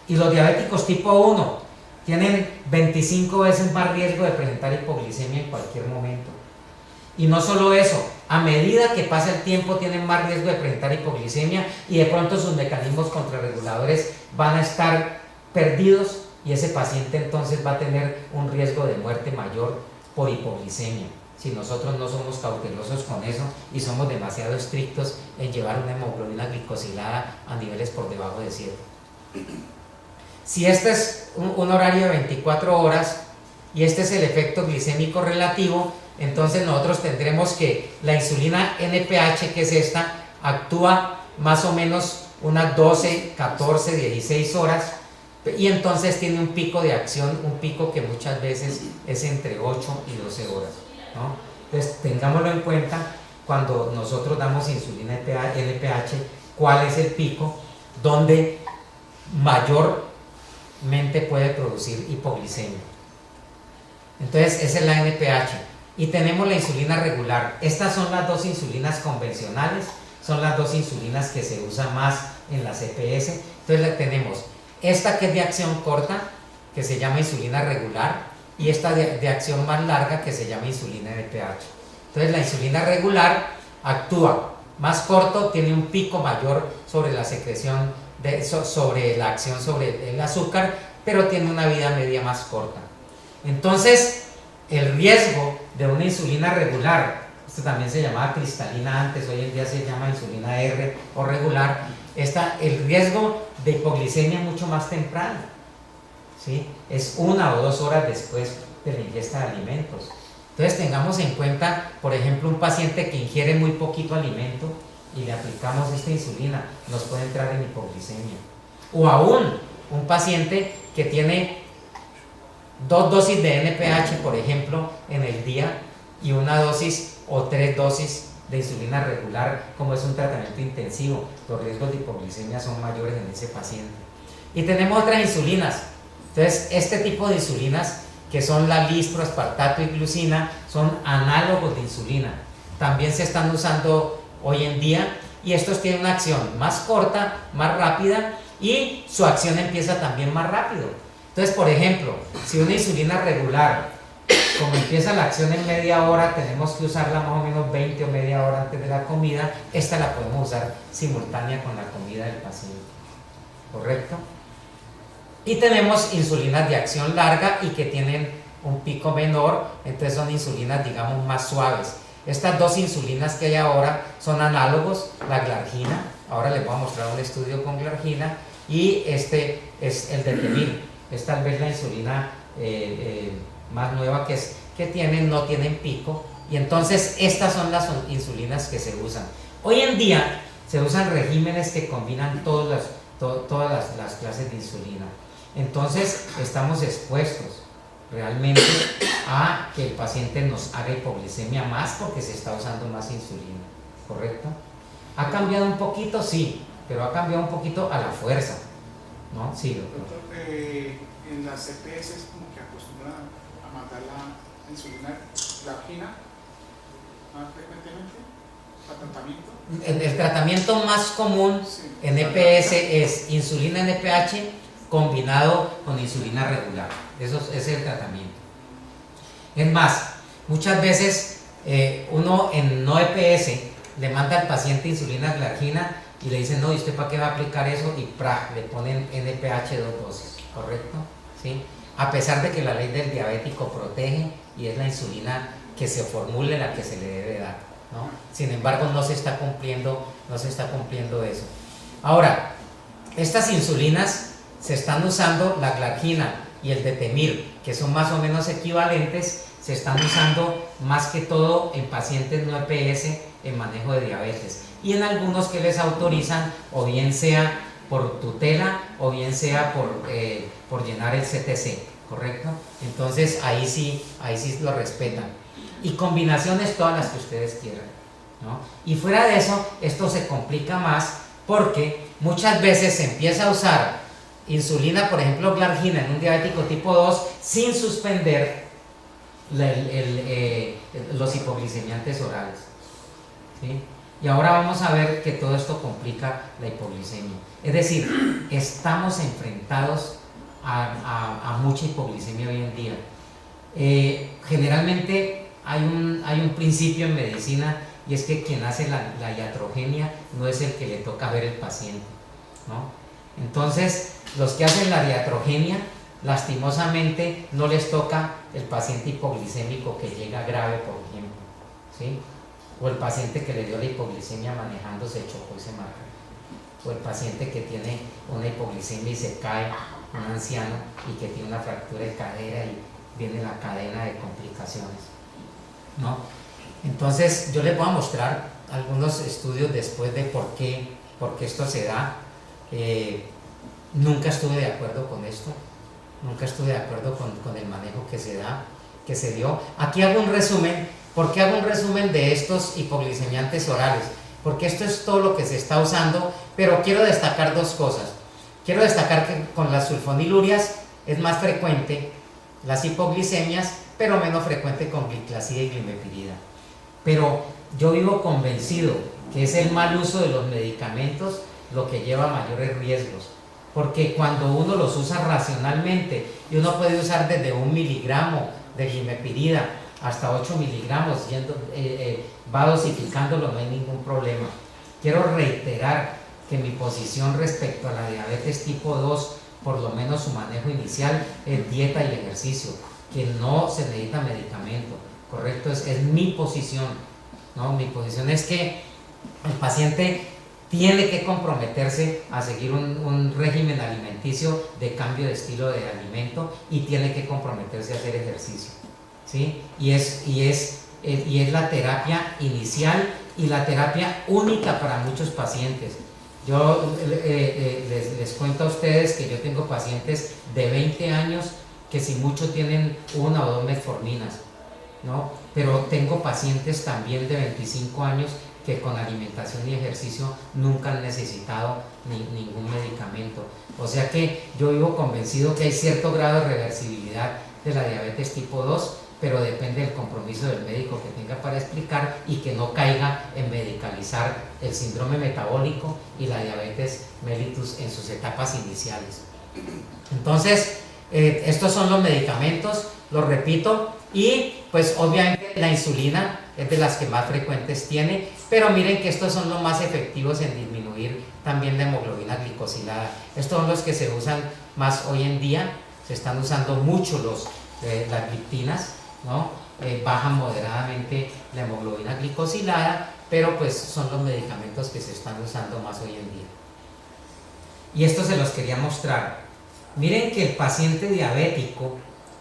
A: Y los diabéticos tipo 1 tienen 25 veces más riesgo de presentar hipoglicemia en cualquier momento. Y no solo eso, a medida que pasa el tiempo tienen más riesgo de presentar hipoglicemia y de pronto sus mecanismos contrarreguladores van a estar perdidos y ese paciente entonces va a tener un riesgo de muerte mayor por hipoglicemia. Si nosotros no somos cautelosos con eso y somos demasiado estrictos en llevar una hemoglobina glicosilada a niveles por debajo de 7. Si este es un horario de 24 horas y este es el efecto glicémico relativo, entonces nosotros tendremos que la insulina NPH, que es esta, actúa más o menos unas 12, 14, 16 horas y entonces tiene un pico de acción, un pico que muchas veces es entre 8 y 12 horas, ¿no? Entonces tengámoslo en cuenta cuando nosotros damos insulina NPH, cuál es el pico donde mayormente puede producir hipoglicemia. Entonces esa es la NPH. Y tenemos la insulina regular. Estas son las dos insulinas convencionales, son las dos insulinas que se usan más en la CPS. Entonces tenemos esta que es de acción corta, que se llama insulina regular, y esta de acción más larga, que se llama insulina NPH. Entonces la insulina regular actúa más corto, tiene un pico mayor sobre la secreción, sobre la acción sobre el azúcar, pero tiene una vida media más corta. Entonces el riesgo de una insulina regular, esto también se llamaba cristalina antes, hoy en día se llama insulina R o regular, el riesgo de hipoglicemia es mucho más temprano, ¿sí? Es 1 o 2 horas después de la ingesta de alimentos. Entonces tengamos en cuenta, por ejemplo, un paciente que ingiere muy poquito alimento y le aplicamos esta insulina, nos puede entrar en hipoglicemia. O aún un paciente que tiene 2 dosis de NPH, por ejemplo, en el día y una dosis o 3 dosis de insulina regular, como es un tratamiento intensivo, los riesgos de hipoglicemia son mayores en ese paciente. Y tenemos otras insulinas. Entonces, este tipo de insulinas, que son la listro, aspartato y glucina, son análogos de insulina. También se están usando hoy en día y estos tienen una acción más corta, más rápida y su acción empieza también más rápido. Entonces, por ejemplo, si una insulina regular, como empieza la acción en media hora, tenemos que usarla más o menos 20 o media hora antes de la comida, esta la podemos usar simultánea con la comida del paciente, ¿correcto? Y tenemos insulinas de acción larga y que tienen un pico menor, entonces son insulinas, digamos, más suaves. Estas dos insulinas que hay ahora son análogos, la glargina, ahora les voy a mostrar un estudio con glargina, y este es el detemir. Es tal vez la insulina más nueva no tienen pico, y entonces estas son las insulinas que se usan. Hoy en día se usan regímenes que combinan todas las clases de insulina. Entonces estamos expuestos realmente a que el paciente nos haga hipoglicemia más porque se está usando más insulina, ¿correcto? ¿Ha cambiado un poquito? Sí, pero ha cambiado un poquito a la fuerza, ¿no? Sí, doctor.
B: En las CPS es como que acostumbran a mandar la insulina glargina más frecuentemente para tratamiento.
A: El tratamiento más común en EPS es insulina NPH combinado con insulina regular. Ese es el tratamiento. Es más, muchas veces uno en no EPS le manda al paciente insulina glargina y le dicen, no, ¿y usted para qué va a aplicar eso? Y le ponen NPH 2 dosis, ¿correcto? ¿Sí? A pesar de que la ley del diabético protege y es la insulina que se formule la que se le debe dar, ¿no? Sin embargo, no se está cumpliendo eso. Ahora, estas insulinas se están usando, la glargina y el detemir, que son más o menos equivalentes, se están usando más que todo en pacientes no EPS en manejo de diabetes, y en algunos que les autorizan, o bien sea por tutela o bien sea por llenar el CTC, ¿correcto? Entonces ahí sí lo respetan, y combinaciones todas las que ustedes quieran, ¿no? Y fuera de eso, esto se complica más porque muchas veces se empieza a usar insulina, por ejemplo, glargina en un diabético tipo 2 sin suspender los hipoglicemiantes orales, ¿sí? Y ahora vamos a ver que todo esto complica la hipoglicemia. Es decir, estamos enfrentados a mucha hipoglicemia hoy en día. Generalmente hay un principio en medicina, y es que quien hace la iatrogenia no es el que le toca ver el paciente, ¿no? Entonces, los que hacen la iatrogenia, lastimosamente, no les toca el paciente hipoglicémico que llega grave, por ejemplo, ¿sí? O el paciente que le dio la hipoglicemia manejando, se chocó y se mató. O el paciente que tiene una hipoglicemia y se cae, un anciano, y que tiene una fractura de cadera y viene la cadena de complicaciones, ¿no? Entonces yo les voy a mostrar algunos estudios después de por qué esto se da. Nunca estuve de acuerdo con esto, nunca estuve de acuerdo con el manejo que se dio. Aquí hago un resumen. ¿Por qué hago un resumen de estos hipoglicemiantes orales? Porque esto es todo lo que se está usando, pero quiero destacar dos cosas. Quiero destacar que con las sulfonilurias es más frecuente las hipoglicemias, pero menos frecuente con gliclazida y glimepirida. Pero yo vivo convencido que es el mal uso de los medicamentos lo que lleva a mayores riesgos, porque cuando uno los usa racionalmente, y uno puede usar desde 1 miligramo de glimepirida hasta 8 miligramos, va dosificándolo, no hay ningún problema. Quiero reiterar que mi posición respecto a la diabetes tipo 2, por lo menos su manejo inicial, es dieta y ejercicio, que no se necesita medicamento, ¿correcto? Es mi posición, ¿no? Mi posición es que el paciente tiene que comprometerse a seguir un régimen alimenticio de cambio de estilo de alimento, y tiene que comprometerse a hacer ejercicio, ¿sí? Y es la terapia inicial y la terapia única para muchos pacientes. Yo les cuento a ustedes que yo tengo pacientes de 20 años que si mucho tienen 1 o 2 metforminas, ¿no? Pero tengo pacientes también de 25 años que con alimentación y ejercicio nunca han necesitado ningún medicamento. O sea que yo vivo convencido que hay cierto grado de reversibilidad de la diabetes tipo 2, pero depende del compromiso del médico que tenga para explicar, y que no caiga en medicalizar el síndrome metabólico y la diabetes mellitus en sus etapas iniciales. Entonces, estos son los medicamentos, los repito, y pues obviamente la insulina es de las que más frecuentes tiene, pero miren que estos son los más efectivos en disminuir también la hemoglobina glicosilada. Estos son los que se usan más hoy en día, se están usando mucho las gliptinas, ¿no? Bajan moderadamente la hemoglobina glicosilada, pero pues son los medicamentos que se están usando más hoy en día. Y esto se los quería mostrar. Miren que el paciente diabético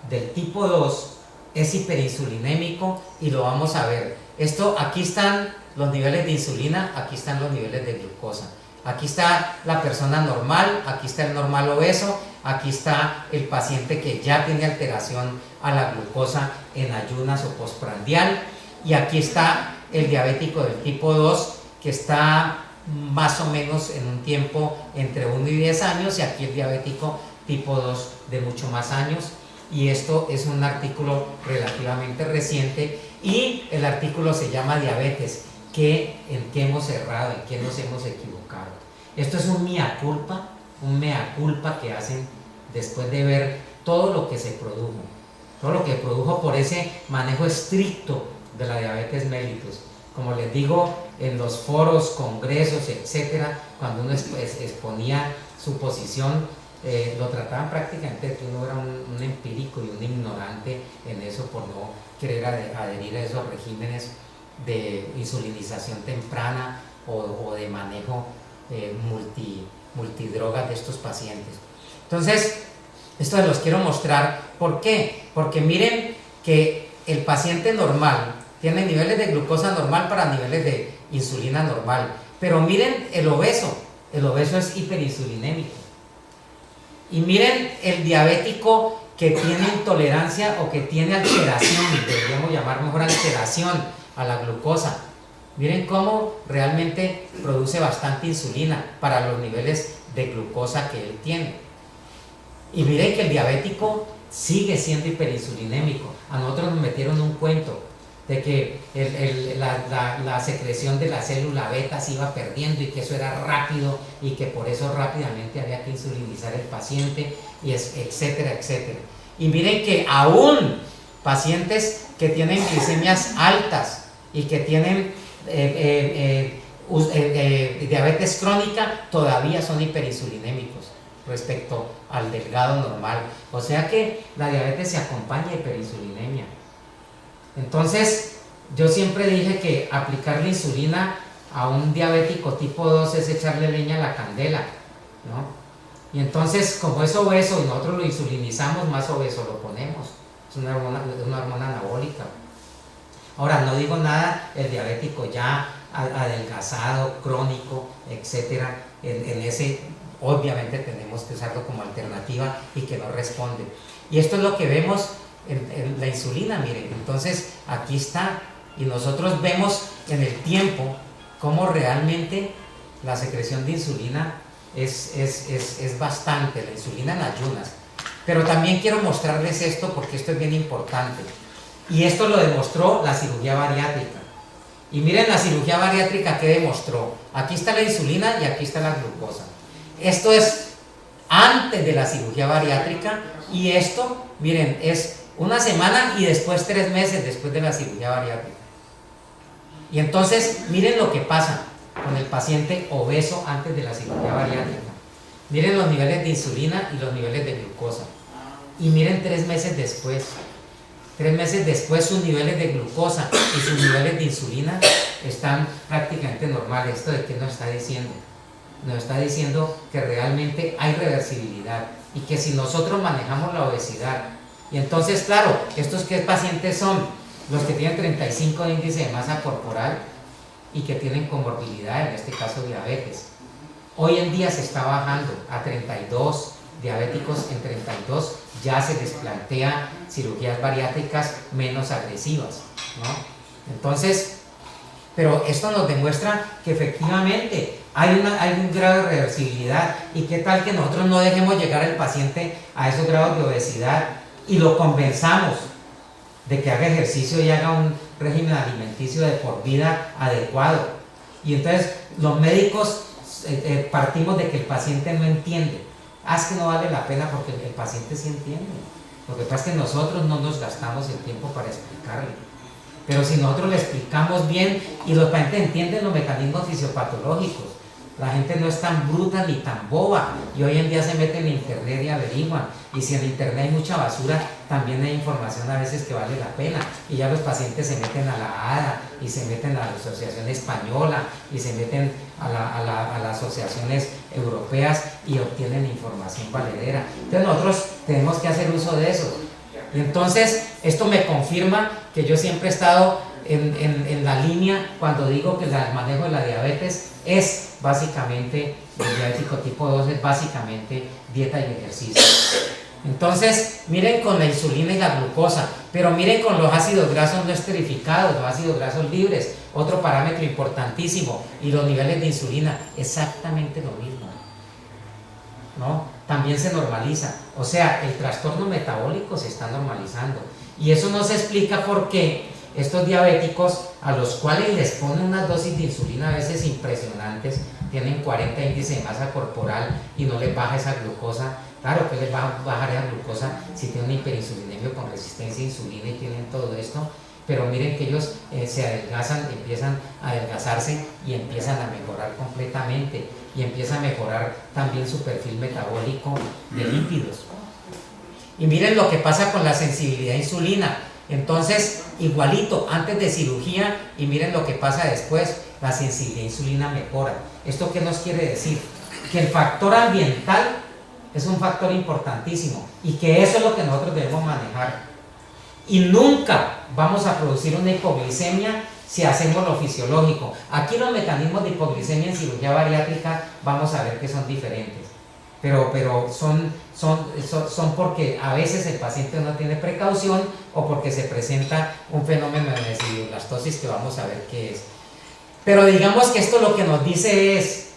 A: del tipo 2 es hiperinsulinémico, y lo vamos a ver. Aquí están los niveles de insulina, aquí están los niveles de glucosa. Aquí está la persona normal, aquí está el normal obeso, aquí está el paciente que ya tiene alteración a la glucosa en ayunas o postprandial, y aquí está el diabético del tipo 2, que está más o menos en un tiempo entre 1 y 10 años, y aquí el diabético tipo 2 de mucho más años. Y esto es un artículo relativamente reciente, y el artículo se llama Diabetes, en qué hemos errado, en qué nos hemos equivocado. Esto es un mea culpa que hacen después de ver todo lo que se produjo por ese manejo estricto de la diabetes mellitus. Como les digo, en los foros, congresos, etcétera, cuando uno exponía su posición, lo trataban prácticamente que uno era un empírico y un ignorante en eso, por no querer adherir a esos regímenes de insulinización temprana o de manejo multidrogas de estos pacientes. Entonces, esto se los quiero mostrar. ¿Por qué? Porque miren que el paciente normal tiene niveles de glucosa normal para niveles de insulina normal, pero miren el obeso es hiperinsulinémico. Y miren el diabético que tiene intolerancia o que tiene alteración, deberíamos llamar mejor alteración a la glucosa. Miren cómo realmente produce bastante insulina para los niveles de glucosa que él tiene. Y miren que el diabético sigue siendo hiperinsulinémico. A nosotros nos metieron un cuento de que la secreción de la célula beta se iba perdiendo y que eso era rápido y que por eso rápidamente había que insulinizar el paciente, y etcétera, etcétera. Y miren que aún pacientes que tienen glicemias altas y que tienen diabetes crónica todavía son hiperinsulinémicos respecto al delgado normal. O sea que la diabetes se acompaña de hiperinsulinemia. Entonces, yo siempre dije que aplicarle insulina a un diabético tipo 2 es echarle leña a la candela, ¿no? Y entonces, como es obeso y nosotros lo insulinizamos, más obeso lo ponemos. Es una hormona anabólica. Ahora, no digo nada, el diabético ya adelgazado, crónico, etcétera, en ese obviamente tenemos que usarlo como alternativa y que no responde. Y esto es lo que vemos en la insulina, miren. Entonces, aquí está, y nosotros vemos en el tiempo cómo realmente la secreción de insulina es bastante, la insulina en ayunas. Pero también quiero mostrarles esto porque esto es bien importante. Y esto lo demostró la cirugía bariátrica. Y miren la cirugía bariátrica que demostró. Aquí está la insulina y aquí está la glucosa. Esto es antes de la cirugía bariátrica, y esto, miren, es una semana y después 3 meses después de la cirugía bariátrica. Y entonces, miren lo que pasa con el paciente obeso antes de la cirugía bariátrica. Miren los niveles de insulina y los niveles de glucosa. Y miren 3 meses después. 3 meses después sus niveles de glucosa y sus niveles de insulina están prácticamente normales. ¿Esto de qué nos está diciendo? Nos está diciendo que realmente hay reversibilidad y que si nosotros manejamos la obesidad, y entonces claro, estos qué pacientes son, los que tienen 35 de índice de masa corporal y que tienen comorbilidad, en este caso diabetes. Hoy en día se está bajando a 32, diabéticos en 32 ya se les plantea cirugías bariátricas menos agresivas, ¿no? Entonces, pero esto nos demuestra que efectivamente hay un grado de reversibilidad. Y qué tal que nosotros no dejemos llegar al paciente a esos grados de obesidad y lo convenzamos de que haga ejercicio y haga un régimen alimenticio de por vida adecuado. Y entonces los médicos partimos de que el paciente no entiende. Es que no vale la pena porque el paciente sí entiende. Lo que pasa es que nosotros no nos gastamos el tiempo para explicarle. Pero si nosotros le explicamos bien y los pacientes entienden los mecanismos fisiopatológicos, la gente no es tan bruta ni tan boba, y hoy en día se meten en internet y averiguan, y si en internet hay mucha basura, también hay información a veces que vale la pena, y ya los pacientes se meten a la ADA, y se meten a la Asociación Española, y se meten a las asociaciones europeas y obtienen información valedera. Entonces nosotros tenemos que hacer uso de eso. Y entonces esto me confirma que yo siempre he estado en la línea cuando digo que el manejo de la diabetes es básicamente, el diabético tipo 2 es básicamente dieta y ejercicio. Entonces, miren con la insulina y la glucosa, pero miren con los ácidos grasos no esterificados, los ácidos grasos libres, otro parámetro importantísimo, y los niveles de insulina, exactamente lo mismo, ¿no? También se normaliza. O sea, el trastorno metabólico se está normalizando. Y eso no se explica porque estos diabéticos, a los cuales les ponen unas dosis de insulina a veces impresionantes, tienen 40 índice de masa corporal y no les baja esa glucosa. Claro que les va a bajar esa glucosa si tienen una hiperinsulinemia con resistencia a insulina y tienen todo esto. Pero miren que ellos se adelgazan, empiezan a adelgazarse y empiezan a mejorar completamente, y empieza a mejorar también su perfil metabólico de lípidos. Y miren lo que pasa con la sensibilidad a insulina. Entonces, igualito, antes de cirugía, y miren lo que pasa después, la sensibilidad a insulina mejora. ¿Esto qué nos quiere decir? Que el factor ambiental es un factor importantísimo y que eso es lo que nosotros debemos manejar. Y nunca vamos a producir una hipoglicemia si hacemos lo fisiológico. Aquí los mecanismos de hipoglicemia en cirugía bariátrica vamos a ver que son diferentes. Pero son porque a veces el paciente no tiene precaución o porque se presenta un fenómeno de mesidoblastosis que vamos a ver qué es. Pero digamos que esto lo que nos dice es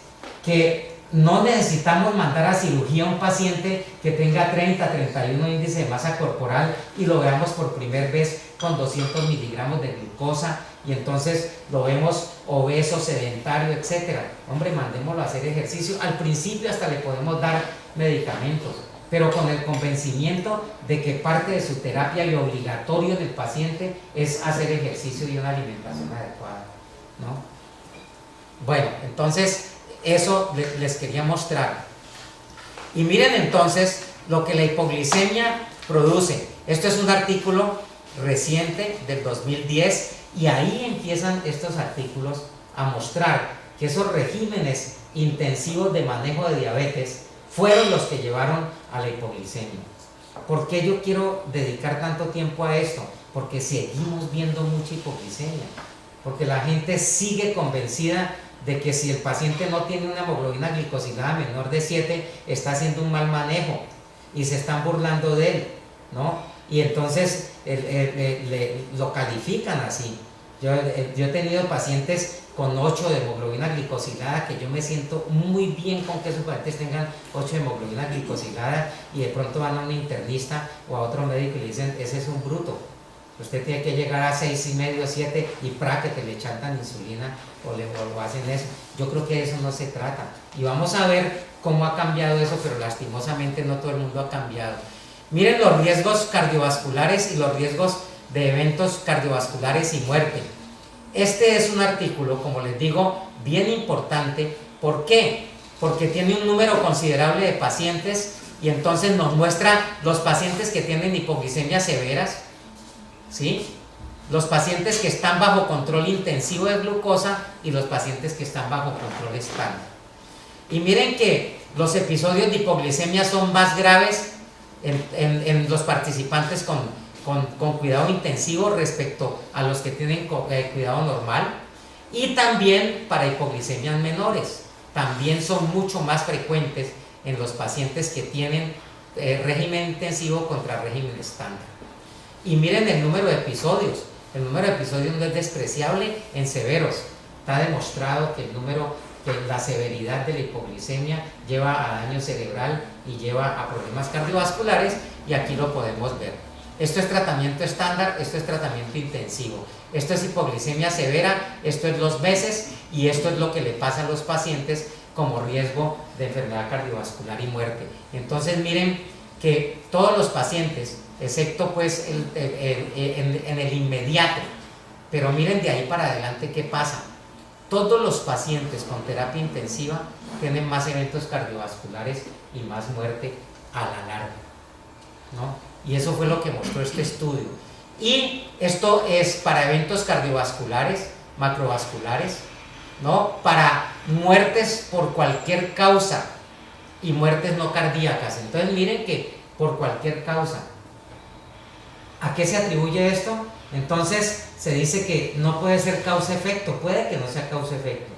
A: que no necesitamos mandar a cirugía a un paciente que tenga 30, 31 índice de masa corporal y lo veamos por primera vez con 200 miligramos de glucosa y entonces lo vemos obeso, sedentario, etc. Hombre, mandémoslo a hacer ejercicio. Al principio hasta le podemos dar medicamentos, pero con el convencimiento de que parte de su terapia y obligatorio del paciente es hacer ejercicio y una alimentación adecuada, ¿no? Bueno, entonces eso les quería mostrar. Y miren entonces lo que la hipoglicemia produce. Esto es un artículo reciente del 2010 y ahí empiezan estos artículos a mostrar que esos regímenes intensivos de manejo de diabetes fueron los que llevaron a la hipoglicemia. ¿Por qué yo quiero dedicar tanto tiempo a esto? Porque seguimos viendo mucha hipoglicemia, porque la gente sigue convencida de que si el paciente no tiene una hemoglobina glicosilada menor de 7 está haciendo un mal manejo y se están burlando de él, ¿no? Y entonces lo califican así. Yo he tenido pacientes con 8 de hemoglobina glicosilada que yo me siento muy bien con que esos pacientes tengan 8 de hemoglobina glicosilada y de pronto van a un internista o a otro médico y le dicen, ese es un bruto, usted tiene que llegar a 6,5, 7 y para que te le chantan insulina o lo hacen eso. Yo creo que de eso no se trata y vamos a ver cómo ha cambiado eso, pero lastimosamente no todo el mundo ha cambiado. Miren los riesgos cardiovasculares y los riesgos de eventos cardiovasculares y muerte. Este es un artículo, como les digo, bien importante. ¿Por qué? Porque tiene un número considerable de pacientes y entonces nos muestra los pacientes que tienen hipoglicemias severas, ¿sí? Los pacientes que están bajo control intensivo de glucosa y los pacientes que están bajo control estándar. Y miren que los episodios de hipoglicemia son más graves en los participantes con cuidado intensivo respecto a los que tienen cuidado normal, y también para hipoglicemias menores también son mucho más frecuentes en los pacientes que tienen régimen intensivo contra régimen estándar. Y miren el número de episodios no es despreciable en severos. Está demostrado que la severidad de la hipoglicemia lleva a daño cerebral y lleva a problemas cardiovasculares, y aquí lo podemos ver. Esto es tratamiento estándar, esto es tratamiento intensivo, esto es hipoglicemia severa, esto es los meses y esto es lo que le pasa a los pacientes como riesgo de enfermedad cardiovascular y muerte. Entonces miren que todos los pacientes, excepto pues en el inmediato, pero miren de ahí para adelante qué pasa. Todos los pacientes con terapia intensiva tienen más eventos cardiovasculares y más muerte a la larga, ¿no? Y eso fue lo que mostró este estudio. Y esto es para eventos cardiovasculares, macrovasculares, ¿no? Para muertes por cualquier causa y muertes no cardíacas. Entonces miren que por cualquier causa. ¿A qué se atribuye esto? Entonces se dice que no puede ser causa-efecto, puede que no sea causa-efecto,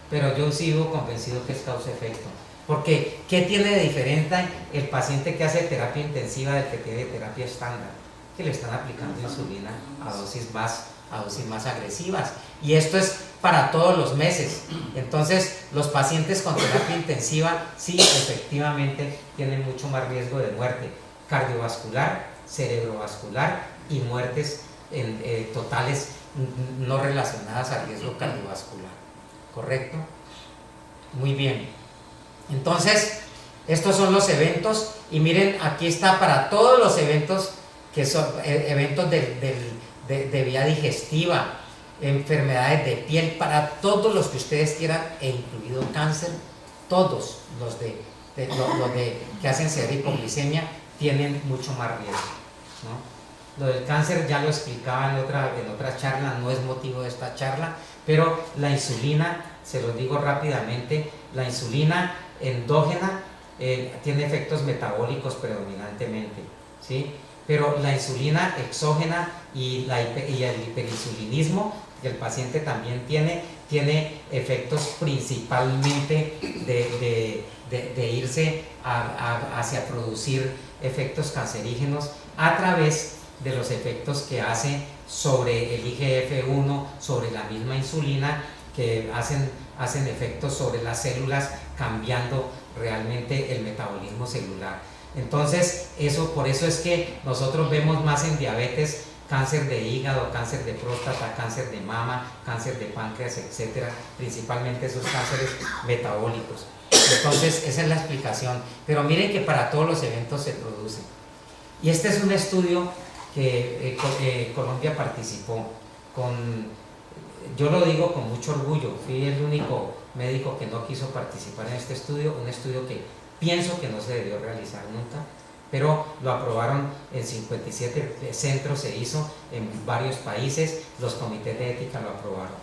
A: pero yo sigo convencido que es causa-efecto. Porque, ¿qué tiene de diferente el paciente que hace terapia intensiva del que tiene terapia estándar? Que le están aplicando insulina a dosis más agresivas. Y esto es para todos los meses. Entonces, los pacientes con terapia intensiva sí, efectivamente, tienen mucho más riesgo de muerte cardiovascular, cerebrovascular y muertes totales no relacionadas a riesgo cardiovascular. ¿Correcto? Muy bien. Entonces, estos son los eventos y miren, aquí está para todos los eventos que son eventos de vía digestiva, enfermedades de piel, para todos los que ustedes quieran, e incluido cáncer. Todos los que hacen severa hipoglicemia tienen mucho más riesgo, ¿no? Lo del cáncer ya lo explicaba en otra charla, no es motivo de esta charla, pero la insulina, se los digo rápidamente, la insulina endógena tiene efectos metabólicos predominantemente, ¿sí? Pero la insulina exógena y el hiperinsulinismo que el paciente también tiene efectos principalmente de irse hacia producir efectos cancerígenos a través de los efectos que hace sobre el IGF-1, sobre la misma insulina, que hacen efectos sobre las células, cambiando realmente el metabolismo celular. Entonces, por eso es que nosotros vemos más en diabetes cáncer de hígado, cáncer de próstata, cáncer de mama, cáncer de páncreas, etcétera, principalmente esos cánceres metabólicos. Entonces, esa es la explicación. Pero miren que para todos los eventos se produce. Y este es un estudio que Colombia participó yo lo digo con mucho orgullo, fui el único médico que no quiso participar en este estudio, un estudio que pienso que no se debió realizar nunca, pero lo aprobaron en 57 centros, se hizo en varios países, los comités de ética lo aprobaron.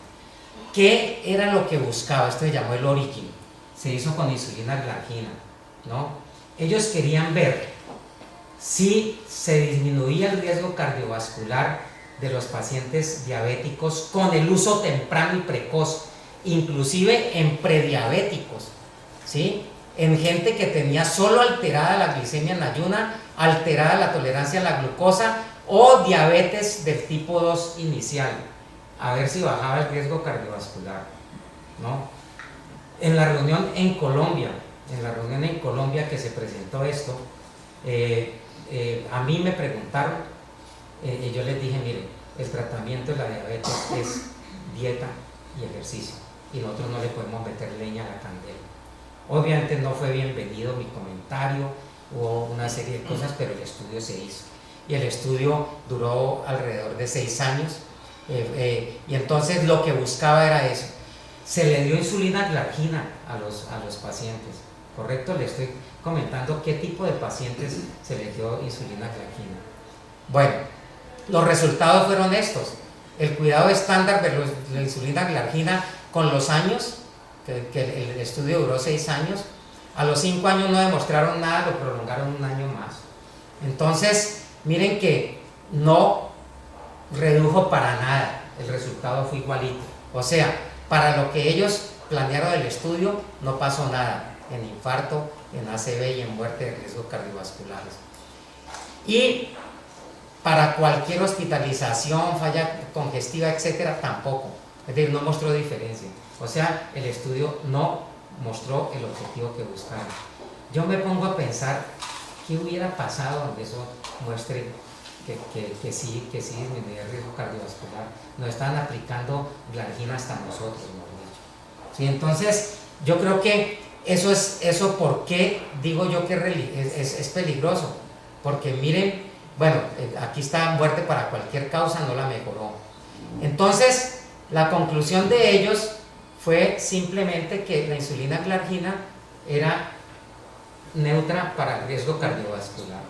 A: ¿Qué era lo que buscaba? Esto se llamó el Origin, se hizo con insulina glargina, ¿no? Ellos querían ver si se disminuía el riesgo cardiovascular de los pacientes diabéticos con el uso temprano y precoz, inclusive en prediabéticos, ¿sí? En gente que tenía solo alterada la glicemia en ayuna, alterada la tolerancia a la glucosa o diabetes del tipo 2 inicial, a ver si bajaba el riesgo cardiovascular, ¿no? En la reunión en Colombia que se presentó esto, a mí me preguntaron y yo les dije, miren, el tratamiento de la diabetes es dieta y ejercicio, y nosotros no le podemos meter leña a la candela. Obviamente no fue bienvenido mi comentario, hubo una serie de cosas, pero el estudio se hizo. Y el estudio duró alrededor de 6 años, y entonces lo que buscaba era eso. Se le dio insulina glargina a los pacientes, ¿correcto? Le estoy comentando qué tipo de pacientes se les dio insulina glargina. Bueno, los resultados fueron estos. El cuidado estándar de la insulina glargina con los años, que el estudio duró 6 años, a los 5 años no demostraron nada, lo prolongaron un año más. Entonces, miren que no redujo para nada, el resultado fue igualito. O sea, para lo que ellos planearon el estudio, no pasó nada en infarto, en ACV y en muerte de riesgo cardiovasculares. Y para cualquier hospitalización, falla congestiva, etcétera, tampoco. Es decir, no mostró diferencia. O sea, el estudio no mostró el objetivo que buscaba. Yo me pongo a pensar qué hubiera pasado donde eso muestre que sí disminuye el riesgo cardiovascular. Nos están aplicando glargina hasta nosotros, mejor dicho. ¿Sí? Entonces, yo creo que eso ¿por qué digo yo que es peligroso? Porque miren, bueno, aquí está muerte para cualquier causa, no la mejoró. Entonces, la conclusión de ellos fue simplemente que la insulina glargina era neutra para el riesgo cardiovascular,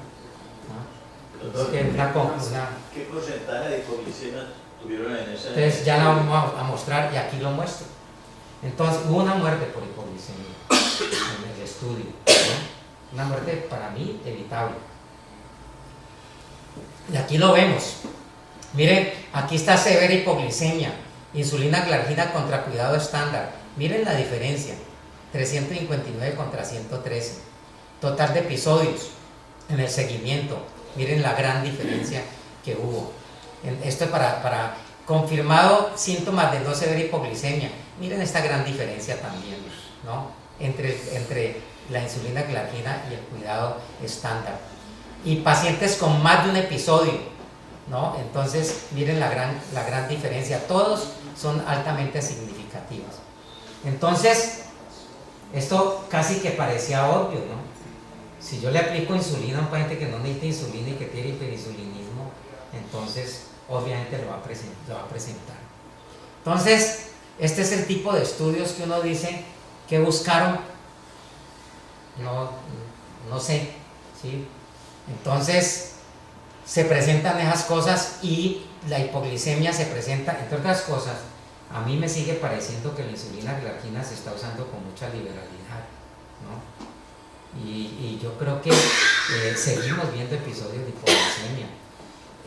A: ¿no?
C: Doctor, ¿qué porcentaje de hipoglicemia tuvieron en ese?
A: Entonces ya la vamos a mostrar y aquí lo muestro. Entonces hubo una muerte por hipoglicemia en el estudio, ¿no? Una muerte para mí evitable. Y aquí lo vemos. Miren, aquí está severa hipoglicemia, insulina glargina contra cuidado estándar. Miren la diferencia, 359 contra 113. Total de episodios en el seguimiento. Miren la gran diferencia que hubo. Esto es para confirmado síntomas de no severa hipoglicemia. Miren esta gran diferencia también, ¿no? Entre la insulina glargina y el cuidado estándar. Y pacientes con más de un episodio, ¿no? Entonces, miren la gran diferencia. Todos son altamente significativos. Entonces, esto casi que parecía obvio, ¿no? Si yo le aplico insulina a un paciente que no necesita insulina y que tiene hiperinsulinismo, entonces obviamente lo va a presentar. Entonces, este es el tipo de estudios que uno dice que buscaron, no sé, ¿sí? Entonces, se presentan esas cosas y la hipoglicemia se presenta, entre otras cosas. A mí me sigue pareciendo que la insulina glargina se está usando con mucha liberalidad, ¿no? Y yo creo que seguimos viendo episodios de hipoglicemia.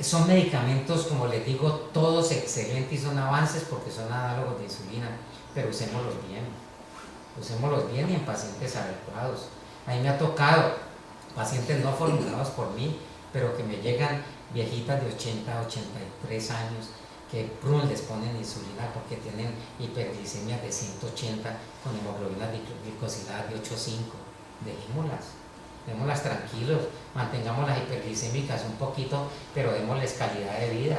A: Son medicamentos, como les digo, todos excelentes y son avances porque son análogos de insulina, pero usémoslos bien y en pacientes adecuados. A mí me ha tocado pacientes no formulados por mí, pero que me llegan viejitas de 80, 83 años, que prun les ponen insulina porque tienen hiperglicemia de 180 con hemoglobina glicosilada de 8,5. Démoslas tranquilos, mantengamos las hiperglicémicas un poquito, pero démosles calidad de vida,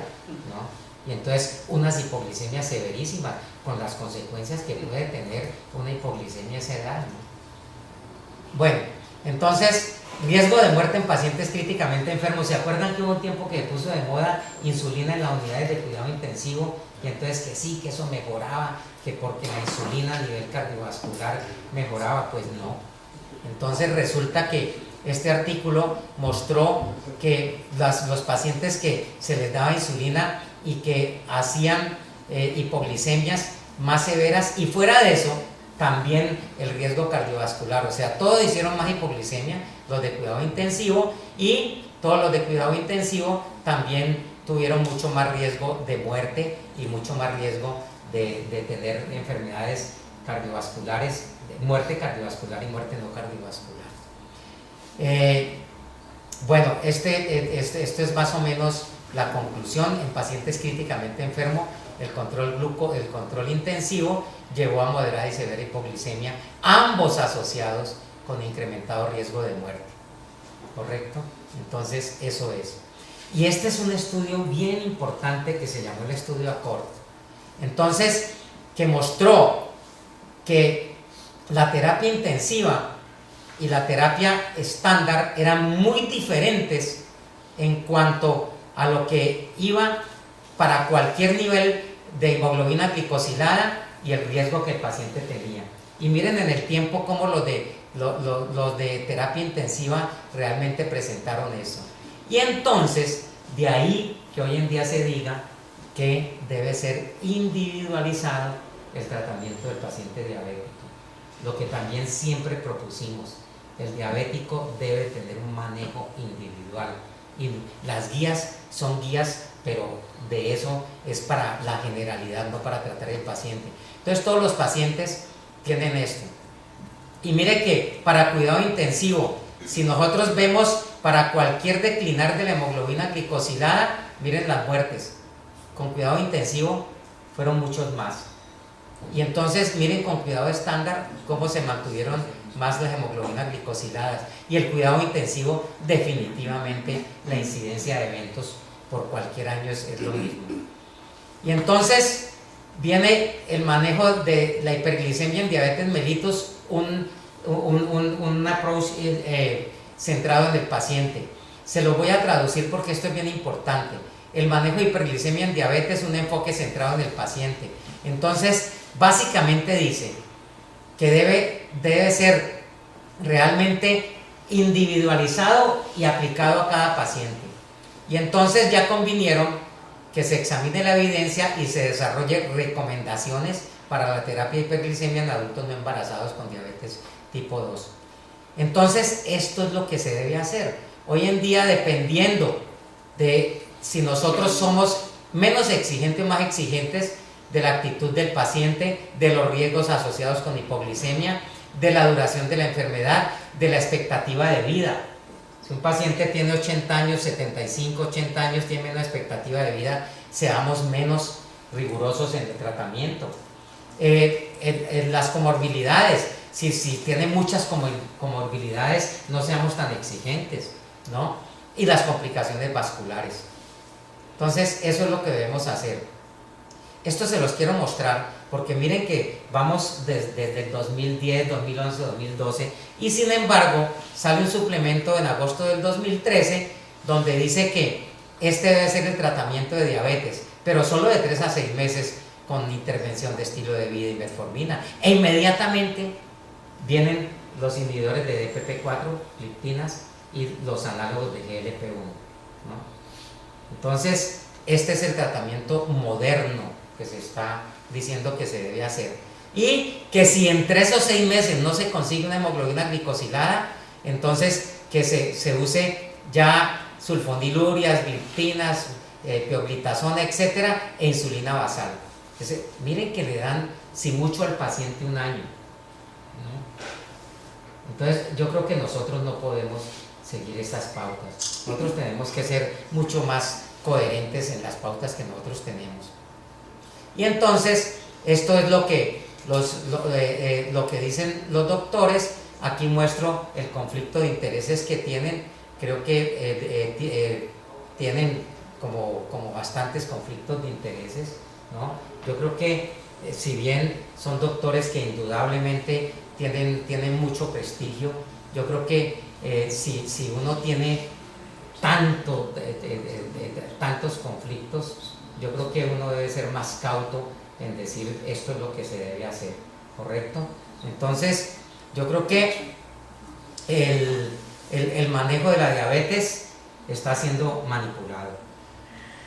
A: ¿no? Y entonces unas hipoglicemias severísimas con las consecuencias que puede tener una hipoglicemia a esa edad, ¿no? Bueno, entonces riesgo de muerte en pacientes críticamente enfermos. ¿Se acuerdan que hubo un tiempo que puso de moda insulina en las unidades de cuidado intensivo? Y entonces que sí, que eso mejoraba, que porque la insulina a nivel cardiovascular mejoraba. Pues no. Entonces resulta que este artículo mostró que los pacientes que se les daba insulina y que hacían hipoglicemias más severas, y fuera de eso también el riesgo cardiovascular, o sea, todos hicieron más hipoglicemia, los de cuidado intensivo, y todos los de cuidado intensivo también tuvieron mucho más riesgo de muerte y mucho más riesgo de tener enfermedades cardiovasculares, muerte cardiovascular y muerte no cardiovascular. Bueno, esto es más o menos la conclusión. En pacientes críticamente enfermos, el control intensivo llevó a moderada y severa hipoglicemia, ambos asociados con incrementado riesgo de muerte. ¿Correcto? Entonces, eso es. Y este es un estudio bien importante que se llamó el estudio ACCORD. Entonces, que mostró que la terapia intensiva y la terapia estándar eran muy diferentes en cuanto a lo que iba para cualquier nivel de hemoglobina glicosilada y el riesgo que el paciente tenía. Y miren en el tiempo cómo los de terapia intensiva realmente presentaron eso. Y entonces, de ahí que hoy en día se diga que debe ser individualizado el tratamiento del paciente diabético. Lo que también siempre propusimos, el diabético debe tener un manejo individual. Y las guías son guías, pero de eso es para la generalidad, no para tratar el paciente. Entonces todos los pacientes tienen esto. Y mire que para cuidado intensivo, si nosotros vemos para cualquier declinar de la hemoglobina glicosilada, miren las muertes. Con cuidado intensivo fueron muchos más. Y entonces miren con cuidado estándar cómo se mantuvieron más las hemoglobinas glicosiladas. Y el cuidado intensivo, definitivamente la incidencia de eventos por cualquier año es lo mismo. Y entonces viene el manejo de la hiperglicemia en diabetes mellitus, un approach centrado en el paciente. Se lo voy a traducir porque esto es bien importante. El manejo de hiperglicemia en diabetes es un enfoque centrado en el paciente. Entonces, básicamente dice que debe ser realmente individualizado y aplicado a cada paciente. Y entonces ya convinieron que se examine la evidencia y se desarrolle recomendaciones para la terapia de hiperglicemia en adultos no embarazados con diabetes tipo 2. Entonces, esto es lo que se debe hacer. Hoy en día, dependiendo de si nosotros somos menos exigentes o más exigentes de la actitud del paciente, de los riesgos asociados con hipoglicemia, de la duración de la enfermedad, de la expectativa de vida. Si un paciente tiene 80 años, 75, 80 años, tiene menos expectativa de vida, seamos menos rigurosos en el tratamiento. Las comorbilidades, si tiene muchas comorbilidades, no seamos tan exigentes, ¿no? Y las complicaciones vasculares. Entonces, eso es lo que debemos hacer. Esto se los quiero mostrar porque miren que vamos desde el 2010, 2011, 2012 y sin embargo sale un suplemento en agosto del 2013 donde dice que este debe ser el tratamiento de diabetes, pero solo de 3 a 6 meses con intervención de estilo de vida y metformina. E inmediatamente vienen los inhibidores de DPP4, gliptinas y los análogos de GLP-1, ¿no? Entonces, este es el tratamiento moderno que se está diciendo que se debe hacer. Y que si en 3 o 6 meses no se consigue una hemoglobina glicosilada, entonces que se use ya sulfonilurias, gliptinas, pioglitazona, etcétera, e insulina basal. Entonces, miren que le dan, si mucho, al paciente 1 año, ¿no? Entonces, yo creo que nosotros no podemos seguir estas pautas. Nosotros tenemos que ser mucho más coherentes en las pautas que nosotros tenemos. Y entonces, esto es lo que dicen los doctores. Aquí muestro el conflicto de intereses que tienen. Creo que tienen como bastantes conflictos de intereses, ¿no? Yo creo que si bien son doctores que indudablemente tienen mucho prestigio, yo creo que si uno tiene tantos conflictos, yo creo que uno debe ser más cauto en decir esto es lo que se debe hacer, ¿correcto? Entonces, yo creo que el manejo de la diabetes está siendo manipulado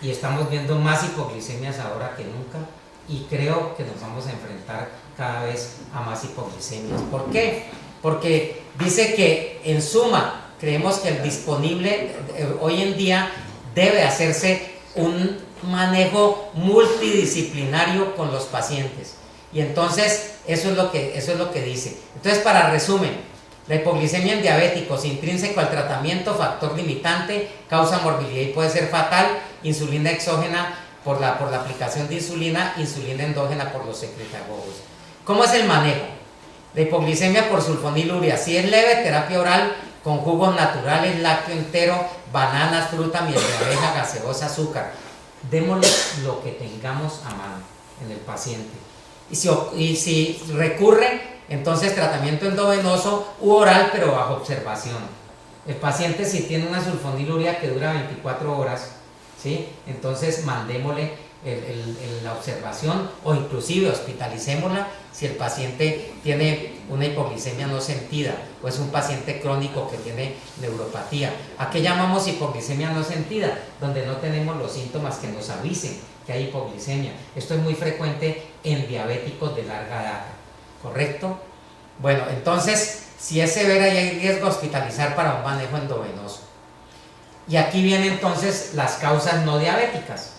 A: y estamos viendo más hipoglicemias ahora que nunca, y creo que nos vamos a enfrentar cada vez a más hipoglicemias. ¿Por qué? Porque dice que en suma creemos que el disponible hoy en día debe hacerse un manejo multidisciplinario con los pacientes, y entonces eso es lo que dice. Entonces, para resumen, la hipoglicemia en diabéticos, intrínseco al tratamiento, factor limitante, causa morbilidad y puede ser fatal, insulina exógena por la aplicación de insulina, insulina endógena por los secretagogos. ¿Cómo es el manejo? La hipoglicemia por sulfoniluria, si es leve, terapia oral con jugos naturales, lácteo entero, bananas, fruta, miel de abeja, gaseosa, azúcar. Démosle lo que tengamos a mano en el paciente. Y si recurre, entonces tratamiento endovenoso u oral, pero bajo observación. El paciente, si tiene una sulfoniluria que dura 24 horas, ¿sí?, entonces mandémosle la observación, o inclusive hospitalicémosla si el paciente tiene una hipoglicemia no sentida o es un paciente crónico que tiene neuropatía. ¿A qué llamamos hipoglicemia no sentida? Donde no tenemos los síntomas que nos avisen que hay hipoglicemia. Esto es muy frecuente en diabéticos de larga data, ¿correcto? Bueno, entonces, si es severa y hay riesgo de hospitalizar para un manejo endovenoso. Y aquí vienen entonces las causas no diabéticas.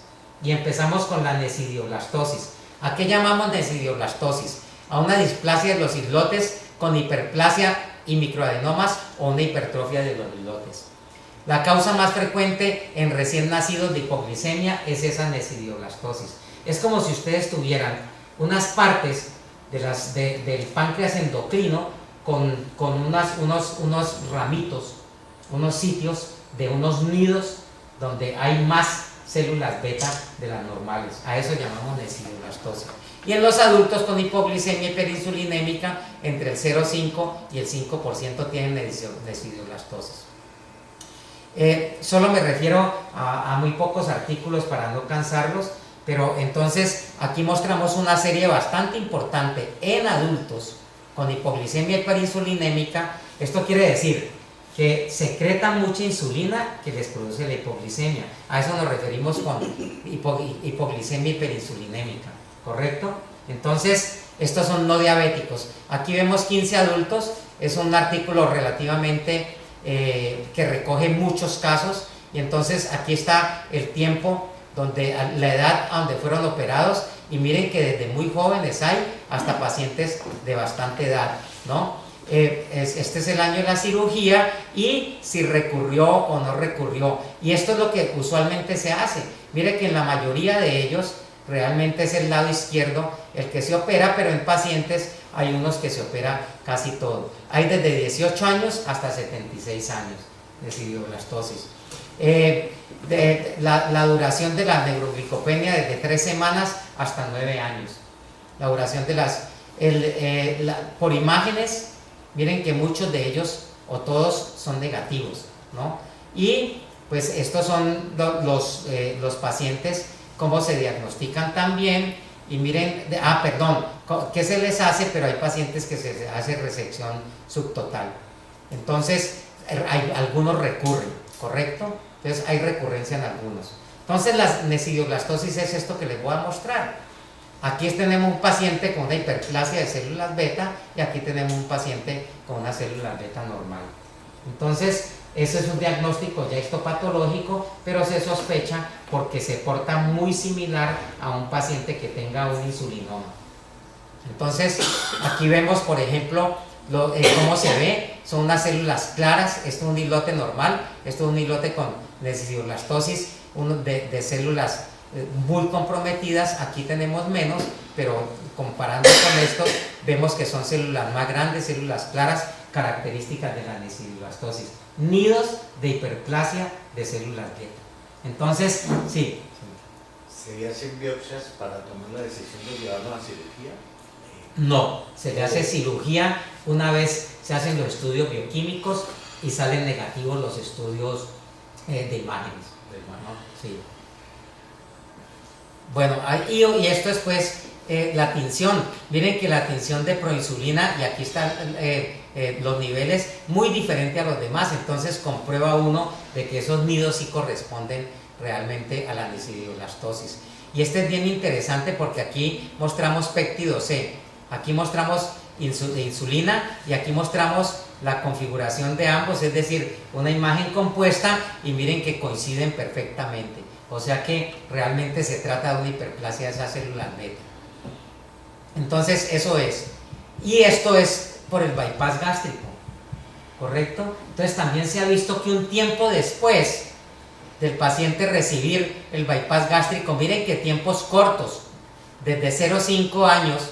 A: Y empezamos con la necidioblastosis. ¿A qué llamamos necidioblastosis? A una displasia de los islotes con hiperplasia y microadenomas o una hipertrofia de los islotes. La causa más frecuente en recién nacidos de hipoglicemia es esa necidioblastosis. Es como si ustedes tuvieran unas partes del páncreas endocrino con unos ramitos, unos sitios de unos nidos donde hay más células beta de las normales. A eso llamamos necidioblastosis. Y en los adultos con hipoglicemia hiperinsulinémica, entre el 0,5 y el 5% tienen necidioblastosis. Solo me refiero a muy pocos artículos para no cansarlos, pero entonces aquí mostramos una serie bastante importante en adultos con hipoglicemia hiperinsulinémica. Esto quiere decir que secretan mucha insulina que les produce la hipoglicemia. A eso nos referimos con hipoglicemia hiperinsulinémica, ¿correcto? Entonces, estos son no diabéticos. Aquí vemos 15 adultos, es un artículo relativamente que recoge muchos casos, y entonces aquí está el tiempo, la edad a donde fueron operados, y miren que desde muy jóvenes hay hasta pacientes de bastante edad, ¿no? Este es el año de la cirugía y si recurrió o no recurrió, y esto es lo que usualmente se hace. Mire que en la mayoría de ellos realmente es el lado izquierdo el que se opera, pero en pacientes hay unos que se opera casi todo. Hay desde 18 años hasta 76 años de necidioblastosis. La duración de la neuroglicopenia desde 3 semanas hasta 9 años. La duración de por imágenes, miren que muchos de ellos o todos son negativos, ¿no? Y pues estos son los pacientes, cómo se diagnostican también. Y miren, ¿qué se les hace? Pero hay pacientes que se hace resección subtotal. Entonces, algunos recurren, ¿correcto? Entonces hay recurrencia en algunos. Entonces la necidioblastosis es esto que les voy a mostrar. Aquí tenemos un paciente con una hiperplasia de células beta, y aquí tenemos un paciente con una célula beta normal. Entonces, eso es un diagnóstico ya histopatológico, pero se sospecha porque se porta muy similar a un paciente que tenga un insulinoma. Entonces, aquí vemos, por ejemplo, cómo se ve. Son unas células claras. Esto es un islote normal, esto es un islote con necidioblastosis, de células muy comprometidas, aquí tenemos menos, pero comparando con esto, vemos que son células más grandes, células claras, características de la necidioblastosis, nidos de hiperplasia de células beta. Entonces, sí.
D: ¿Se hacen biopsias para tomar la decisión de llevarlo a cirugía?
A: No, se le hace cirugía una vez se hacen los estudios bioquímicos y salen negativos los estudios de imágenes. ¿No? Sí. Bueno, y esto es pues la tinción. Miren que la tinción de proinsulina, y aquí están los niveles muy diferentes a los demás, entonces comprueba uno de que esos nidos sí corresponden realmente a la necidioblastosis. Y este es bien interesante porque aquí mostramos péptido C, aquí mostramos insulina y aquí mostramos la configuración de ambos, es decir, una imagen compuesta, y miren que coinciden perfectamente. O sea que realmente se trata de una hiperplasia de esas células beta. Entonces eso es. Y esto es por el bypass gástrico, ¿correcto? Entonces también se ha visto que un tiempo después del paciente recibir el bypass gástrico, miren que tiempos cortos, desde 0,5 años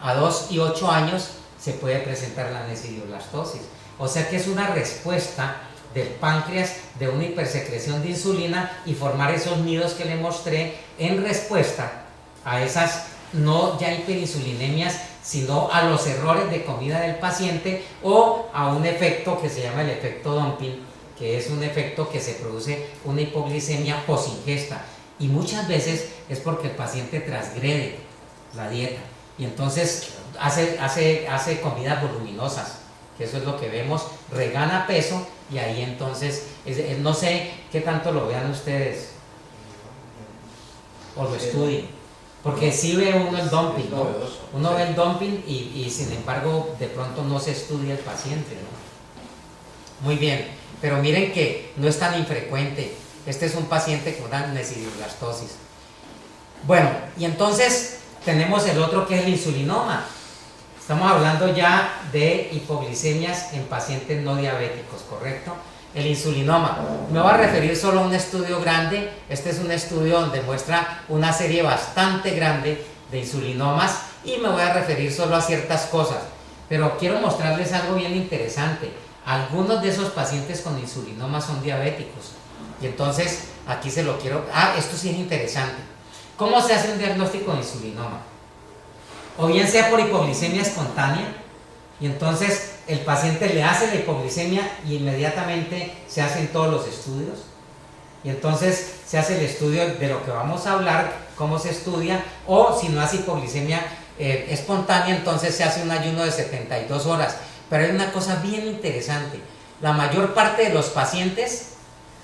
A: a 2 y 8 años, se puede presentar la necidioblastosis. O sea que es una respuesta del páncreas de una hipersecreción de insulina y formar esos nidos que le mostré en respuesta a esas no ya hiperinsulinemias, sino a los errores de comida del paciente o a un efecto que se llama el efecto dumping, que es un efecto que se produce una hipoglicemia posingesta, y muchas veces es porque el paciente transgrede la dieta y entonces hace comidas voluminosas, que eso es lo que vemos, regana peso, y ahí entonces no sé qué tanto lo vean ustedes o lo estudien, porque sí ve uno el dumping, ¿no? Uno ve el dumping y sin embargo de pronto no se estudia el paciente, ¿no? Muy bien, pero miren que no es tan infrecuente. Este es un paciente con una necidioblastosis. Bueno, y entonces tenemos el otro que es el insulinoma. Estamos hablando ya de hipoglicemias en pacientes no diabéticos, ¿correcto? El insulinoma. Me voy a referir solo a un estudio grande. Este es un estudio donde muestra una serie bastante grande de insulinomas y me voy a referir solo a ciertas cosas. Pero quiero mostrarles algo bien interesante. Algunos de esos pacientes con insulinoma son diabéticos. Y entonces aquí se lo quiero... esto sí es interesante. ¿Cómo se hace un diagnóstico de insulinoma? O bien sea por hipoglicemia espontánea, y entonces el paciente le hace la hipoglicemia y inmediatamente se hacen todos los estudios, y entonces se hace el estudio de lo que vamos a hablar, cómo se estudia, o si no hace hipoglicemia espontánea, entonces se hace un ayuno de 72 horas. Pero hay una cosa bien interesante: la mayor parte de los pacientes,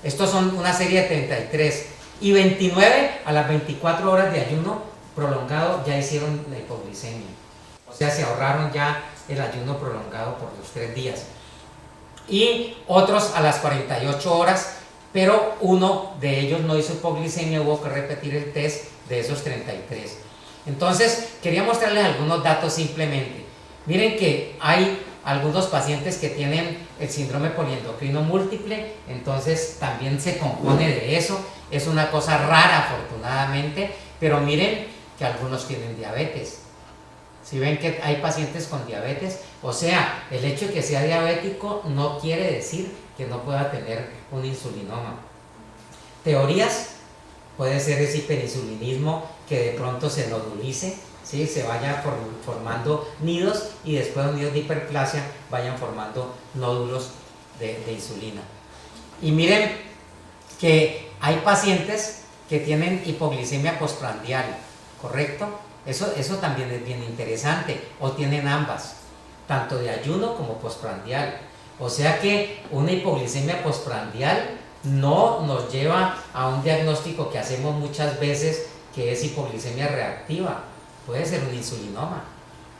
A: estos son una serie de 33, y 29 a las 24 horas de ayuno prolongado ya hicieron la hipoglicemia, o sea, se ahorraron ya el ayuno prolongado por los 3 días, y otros a las 48 horas, pero uno de ellos no hizo hipoglicemia, hubo que repetir el test de esos 33. Entonces quería mostrarles algunos datos simplemente. Miren que hay algunos pacientes que tienen el síndrome poliendocrino múltiple, entonces también se compone de eso. Es una cosa rara afortunadamente, pero miren que algunos tienen diabetes. Si ven que hay pacientes con diabetes, o sea, el hecho de que sea diabético no quiere decir que no pueda tener un insulinoma. Teorías: puede ser ese hiperinsulinismo que de pronto se nodulice, ¿sí? Se vaya formando nidos, y después de nidos de hiperplasia vayan formando nódulos de insulina. Y miren que hay pacientes que tienen hipoglicemia postprandial, ¿correcto? Eso también es bien interesante, o tienen ambas, tanto de ayuno como postprandial. O sea que una hipoglicemia postprandial no nos lleva a un diagnóstico que hacemos muchas veces, que es hipoglicemia reactiva. Puede ser un insulinoma.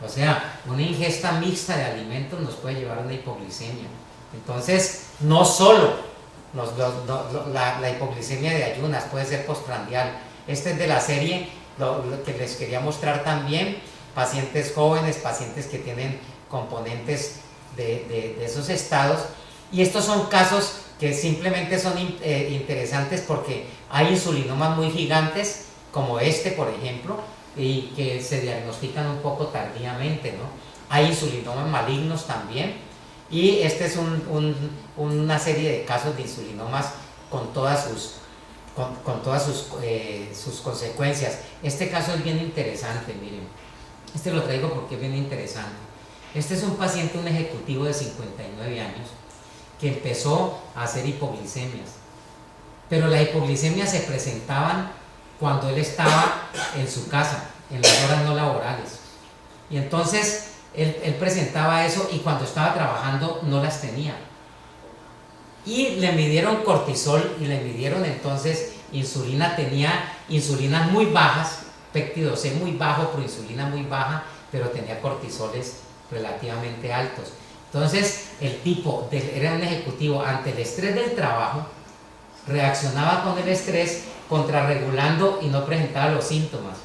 A: O sea, una ingesta mixta de alimentos nos puede llevar a una hipoglicemia. Entonces, no solo la hipoglicemia de ayunas, puede ser postprandial. Este es de la serie, lo que les quería mostrar también: pacientes jóvenes, pacientes que tienen componentes de esos estados. Y estos son casos que simplemente son interesantes porque hay insulinomas muy gigantes, como este por ejemplo, y que se diagnostican un poco tardíamente, ¿no? Hay insulinomas malignos también, y este es una serie de casos de insulinomas con todas sus consecuencias. Este caso es bien interesante, miren, este lo traigo porque es bien interesante. Este es un paciente, un ejecutivo de 59 años, que empezó a hacer hipoglicemias, pero las hipoglicemias se presentaban cuando él estaba en su casa, en las horas no laborales, y entonces él presentaba eso, y cuando estaba trabajando no las tenía, y le midieron cortisol y le midieron entonces insulina, tenía insulinas muy bajas, péptido C muy bajo, proinsulina muy baja, pero tenía cortisoles relativamente altos. Entonces el tipo era un ejecutivo, ante el estrés del trabajo reaccionaba con el estrés, contrarregulando, y no presentaba los síntomas.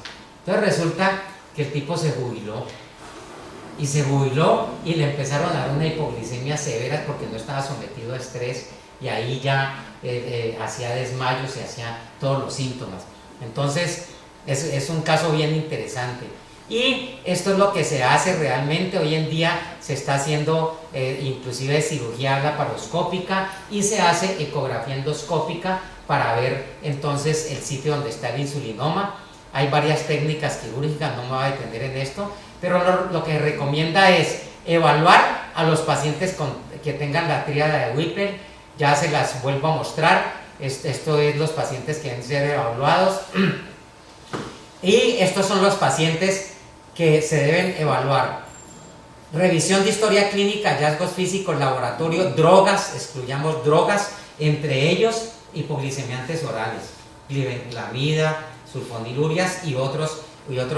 A: Entonces resulta que el tipo se jubiló y le empezaron a dar una hipoglicemia severa porque no estaba sometido a estrés, y ahí ya hacía desmayos y hacía todos los síntomas. Entonces es un caso bien interesante, y esto es lo que se hace realmente. Hoy en día se está haciendo inclusive cirugía laparoscópica, y se hace ecografía endoscópica para ver entonces el sitio donde está el insulinoma. Hay varias técnicas quirúrgicas, no me voy a detener en esto, pero lo que recomienda es evaluar a los pacientes que tengan la tríada de Whipple. Ya se las vuelvo a mostrar. Esto es los pacientes que deben ser evaluados, y estos son los pacientes que se deben evaluar. Revisión de historia clínica, hallazgos físicos, laboratorio, drogas, excluyamos drogas, entre ellos hipoglicemiantes orales, glibenclamida, sulfonilurias y otros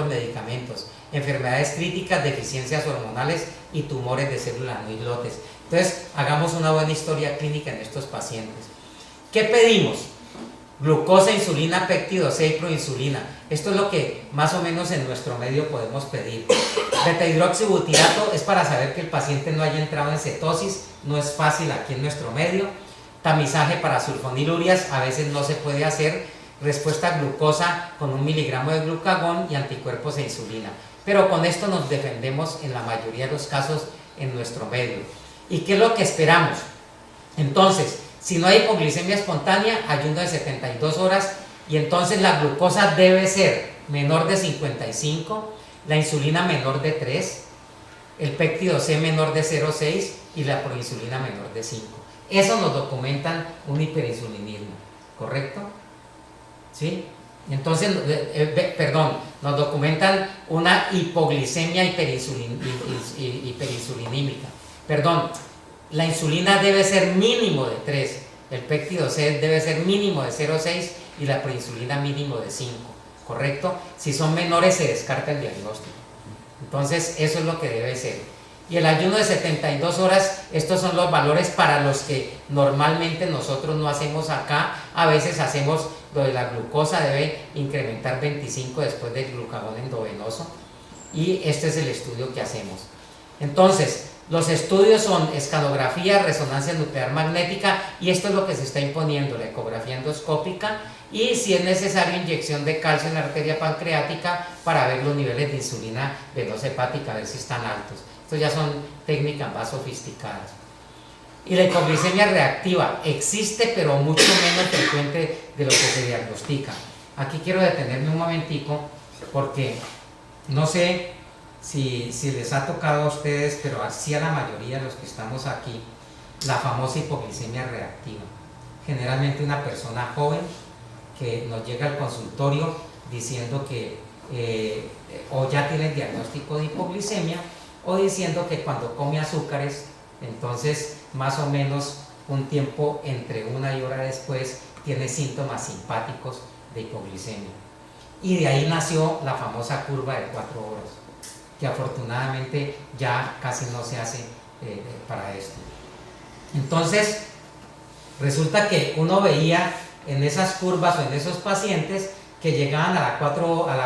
A: medicamentos, enfermedades críticas, deficiencias hormonales y tumores de células no islotes. Entonces, hagamos una buena historia clínica en estos pacientes. ¿Qué pedimos? Glucosa, insulina, péptido C y proinsulina. Esto es lo que más o menos en nuestro medio podemos pedir. Beta-hidroxibutirato es para saber que el paciente no haya entrado en cetosis, no es fácil aquí en nuestro medio. Tamizaje para sulfonilurias, a veces no se puede hacer. Respuesta a glucosa con 1 miligramo de glucagón y anticuerpos e insulina. Pero con esto nos defendemos en la mayoría de los casos en nuestro medio. ¿Y qué es lo que esperamos? Entonces, si no hay hipoglicemia espontánea, ayuno de 72 horas, y entonces la glucosa debe ser menor de 55, la insulina menor de 3, el péptido C menor de 0,6 y la proinsulina menor de 5. Eso nos documentan un hiperinsulinismo, ¿correcto? ¿Sí? Entonces, nos documentan una hipoglicemia hiperinsulinímica. La insulina debe ser mínimo de 3, el péptido C debe ser mínimo de 0,6 y la proinsulina mínimo de 5, ¿correcto? Si son menores se descarta el diagnóstico. Entonces eso es lo que debe ser. Y el ayuno de 72 horas, estos son los valores para los que normalmente nosotros no hacemos acá. A veces hacemos lo de la glucosa, debe incrementar 25 después del glucagón endovenoso, y este es el estudio que hacemos. Entonces, los estudios son escanografía, resonancia nuclear magnética, y esto es lo que se está imponiendo, la ecografía endoscópica, y si es necesario inyección de calcio en la arteria pancreática para ver los niveles de insulina venosa hepática, a ver si están altos. Estos ya son técnicas más sofisticadas. Y la hipoglicemia reactiva existe, pero mucho menos frecuente de lo que se diagnostica. Aquí quiero detenerme un momentico, porque no sé si les ha tocado a ustedes, pero así a la mayoría de los que estamos aquí, la famosa hipoglicemia reactiva. Generalmente una persona joven que nos llega al consultorio diciendo que o ya tiene el diagnóstico de hipoglicemia, o diciendo que cuando come azúcares, entonces más o menos un tiempo entre 1 y hora después tiene síntomas simpáticos de hipoglicemia. Y de ahí nació la famosa curva de 4 horas, que afortunadamente ya casi no se hace para esto. Entonces, resulta que uno veía en esas curvas o en esos pacientes que llegaban a la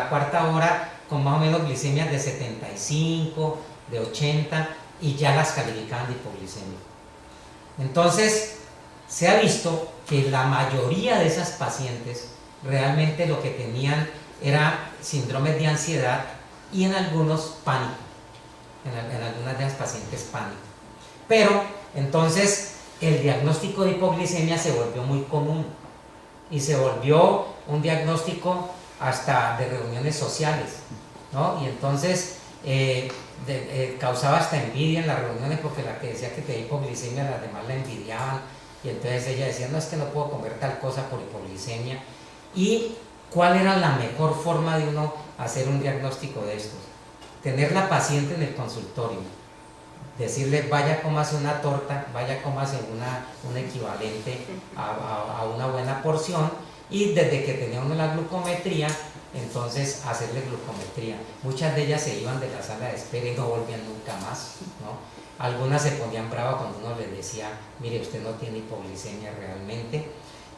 A: cuarta hora con más o menos glicemias de 75, de 80, y ya las calificaban de hipoglicemia. Entonces, se ha visto que la mayoría de esas pacientes realmente lo que tenían era síndromes de ansiedad y en algunos pánico, en algunas de las pacientes pánico. Pero entonces el diagnóstico de hipoglicemia se volvió muy común y se volvió un diagnóstico hasta de reuniones sociales, ¿no? Y entonces causaba hasta envidia en las reuniones, porque la que decía que tenía hipoglicemia, las demás la envidiaban, y entonces ella decía, no, es que no puedo comer tal cosa por hipoglicemia. ¿Y cuál era la mejor forma de uno hacer un diagnóstico de estos? Tener la paciente en el consultorio, decirle, vaya cómase una torta, vaya cómase un equivalente a una buena porción, y desde que tenía uno la glucometría, entonces hacerle glucometría. Muchas de ellas se iban de la sala de espera y no volvían nunca más, ¿no? Algunas se ponían bravas cuando uno les decía, mire, usted no tiene hipoglicemia realmente,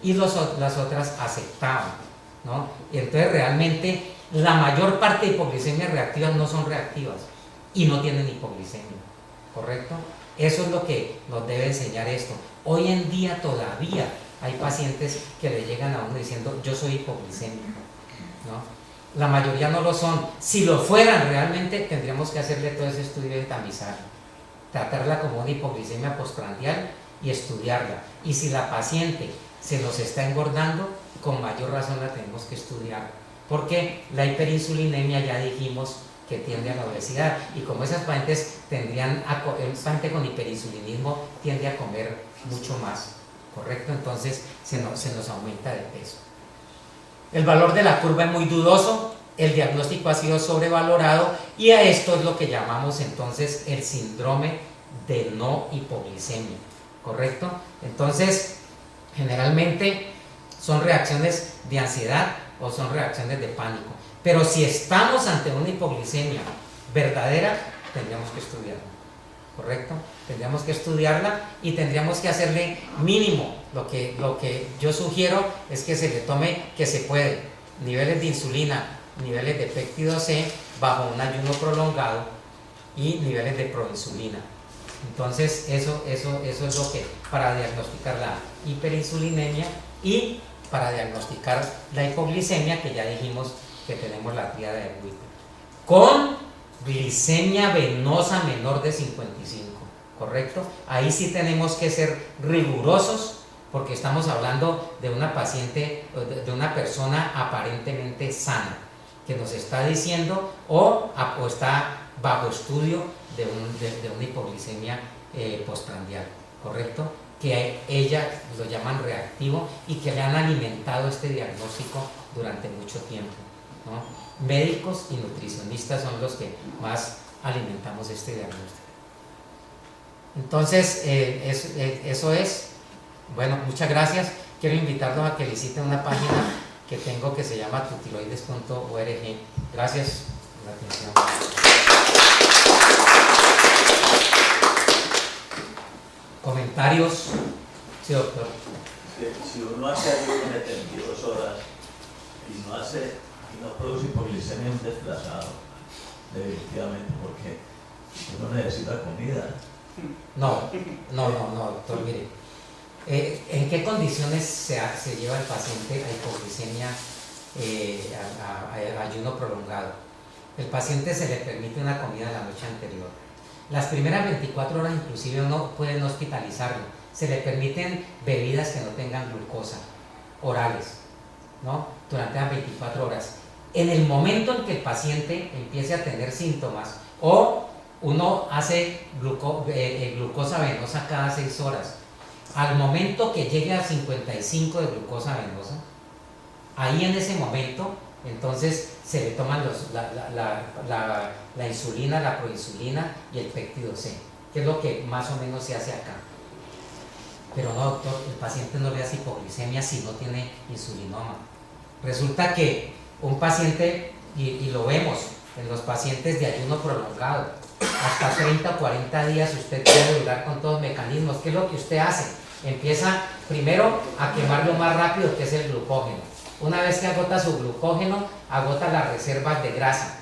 A: y las otras aceptaban, ¿no? Y entonces realmente la mayor parte de hipoglicemias reactivas no son reactivas y no tienen hipoglicemia, ¿correcto? Eso es lo que nos debe enseñar esto. Hoy en día todavía hay pacientes que le llegan a uno diciendo, yo soy hipoglicémico, ¿no? La mayoría no lo son. Si lo fueran realmente, tendríamos que hacerle todo ese estudio de tamizaje, tratarla como una hipoglicemia postprandial y estudiarla. Y si la paciente se nos está engordando, con mayor razón la tenemos que estudiar, porque la hiperinsulinemia ya dijimos que tiende a la obesidad, y como esas pacientes un paciente con hiperinsulinismo tiende a comer mucho más, ¿correcto? Entonces se nos aumenta de peso. El valor de la curva es muy dudoso, el diagnóstico ha sido sobrevalorado, y a esto es lo que llamamos entonces el síndrome de no hipoglicemia, ¿correcto? Entonces, generalmente son reacciones de ansiedad o son reacciones de pánico, pero si estamos ante una hipoglicemia verdadera, tendríamos que estudiarla, ¿correcto? Tendríamos que estudiarla y tendríamos que hacerle mínimo. Lo que yo sugiero es que se le tome, que se puede, niveles de insulina, niveles de péptido C bajo un ayuno prolongado y niveles de proinsulina. Entonces eso es lo que, para diagnosticar la hiperinsulinemia y para diagnosticar la hipoglicemia, que ya dijimos que tenemos la tríada de Witter, con glicemia venosa menor de 55, ¿correcto? Ahí sí tenemos que ser rigurosos, porque estamos hablando de una paciente, de una persona aparentemente sana, que nos está diciendo o está bajo estudio de una hipoglicemia postprandial, ¿correcto? Que ella lo llaman reactivo y que le han alimentado este diagnóstico durante mucho tiempo, ¿no? Médicos y nutricionistas son los que más alimentamos este diagnóstico. Entonces, eso es. Bueno, muchas gracias. Quiero invitarlos a que visiten una página que tengo que se llama tutiroides.org. Gracias por la atención. ¿Comentarios? Sí, doctor.
C: Si uno hace ayuno de 72 horas y no produce hipoglicemia, un desplazado, definitivamente, porque uno necesita comida.
A: No, doctor, mire. ¿En qué condiciones se lleva el paciente a hipoglicemia a ayuno prolongado? El paciente se le permite una comida la noche anterior. Las primeras 24 horas inclusive uno puede no hospitalizarlo. Se le permiten bebidas que no tengan glucosa, orales, ¿no? Durante las 24 horas. En el momento en que el paciente empiece a tener síntomas, o uno hace glucosa venosa cada 6 horas, al momento que llegue a 55 de glucosa venosa, ahí en ese momento, entonces se le toman la insulina, la proinsulina y el péptido C, que es lo que más o menos se hace acá. Pero no, doctor, el paciente no le hace hipoglicemia si no tiene insulinoma. Resulta que un paciente, y lo vemos en los pacientes de ayuno prolongado, hasta 30 o 40 días usted puede durar con todos los mecanismos. ¿Qué es lo que usted hace? Empieza primero a quemar lo más rápido, que es el glucógeno. Una vez que agota su glucógeno, agota las reservas de grasa.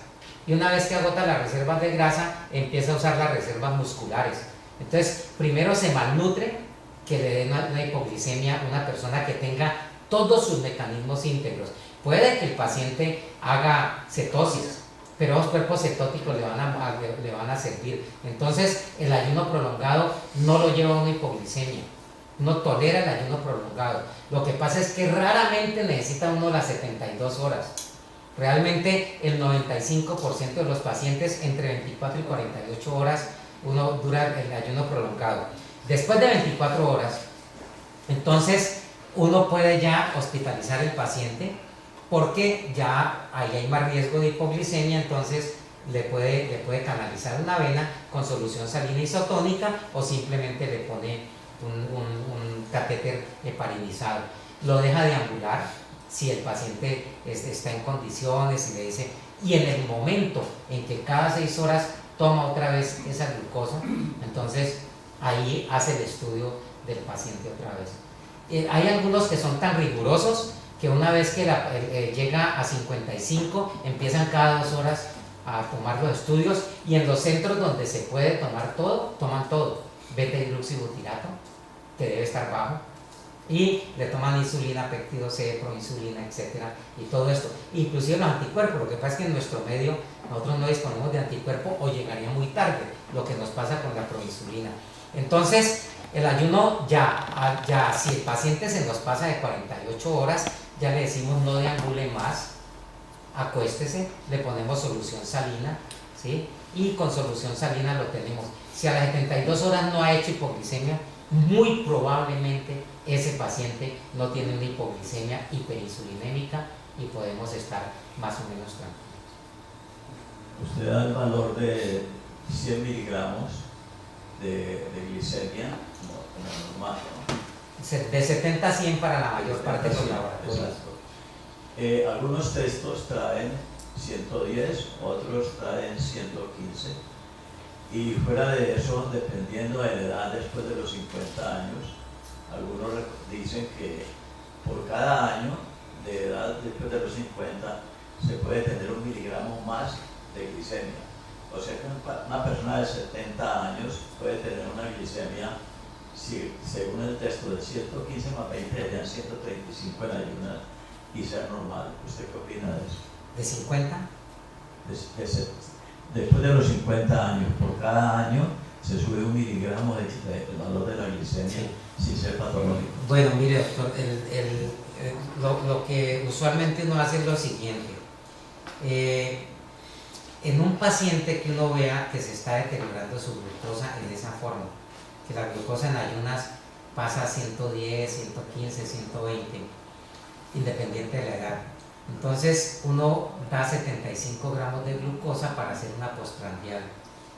A: Y una vez que agota las reservas de grasa, empieza a usar las reservas musculares. Entonces, primero se malnutre que le dé una hipoglicemia a una persona que tenga todos sus mecanismos íntegros. Puede que el paciente haga cetosis, pero los cuerpos cetóticos le van a servir. Entonces, el ayuno prolongado no lo lleva a una hipoglicemia. Uno tolera el ayuno prolongado. Lo que pasa es que raramente necesita uno las 72 horas. Realmente el 95% de los pacientes entre 24 y 48 horas uno dura el ayuno prolongado. Después de 24 horas, entonces uno puede ya hospitalizar al paciente porque ya ahí hay más riesgo de hipoglicemia, entonces le puede canalizar una vena con solución salina isotónica o simplemente le pone un catéter heparinizado. Lo deja deambular si el paciente está en condiciones y le dice, y en el momento en que cada 6 horas toma otra vez esa glucosa, entonces ahí hace el estudio del paciente otra vez. Hay algunos que son tan rigurosos que una vez que llega a 55 empiezan cada 2 horas a tomar los estudios, y en los centros donde se puede tomar todo, toman todo, beta-hidroxibutirato, que debe estar bajo, y le toman insulina, péptido C, proinsulina, etcétera, y todo esto, inclusive los anticuerpos. Lo que pasa es que en nuestro medio nosotros no disponemos de anticuerpo o llegaría muy tarde, lo que nos pasa con la proinsulina. Entonces el ayuno ya si el paciente se nos pasa de 48 horas, ya le decimos no deambule más, acuéstese, le ponemos solución salina, ¿sí? Y con solución salina lo tenemos. Si a las 72 horas no ha hecho hipoglicemia, muy probablemente ese paciente no tiene una hipoglicemia hiperinsulinémica y podemos estar más o menos tranquilos.
C: Usted da el valor de 100 miligramos de glicemia como normal, ¿no?
A: De 70 a 100 para la mayor parte de los laboratorios.
C: Exacto. Algunos textos traen 110, otros traen 115. Y fuera de eso, dependiendo de la edad después de los 50 años, algunos dicen que por cada año de edad después de los 50 se puede tener 1 miligramo más de glicemia. O sea que una persona de 70 años puede tener una glicemia, según el texto, de 115 más 20 serían 135 en ayunas y ser normal. ¿Usted qué opina de eso?
A: ¿De 50?
C: Después de los 50 años, por cada año se sube 1 miligramo del valor de la glicemia, sí, sin ser patológico.
A: Bueno, mire, doctor, lo que usualmente uno hace es lo siguiente. En un paciente que uno vea que se está deteriorando su glucosa en esa forma, que la glucosa en ayunas pasa a 110, 115, 120, independiente de la edad. Entonces uno da 75 gramos de glucosa para hacer una postprandial.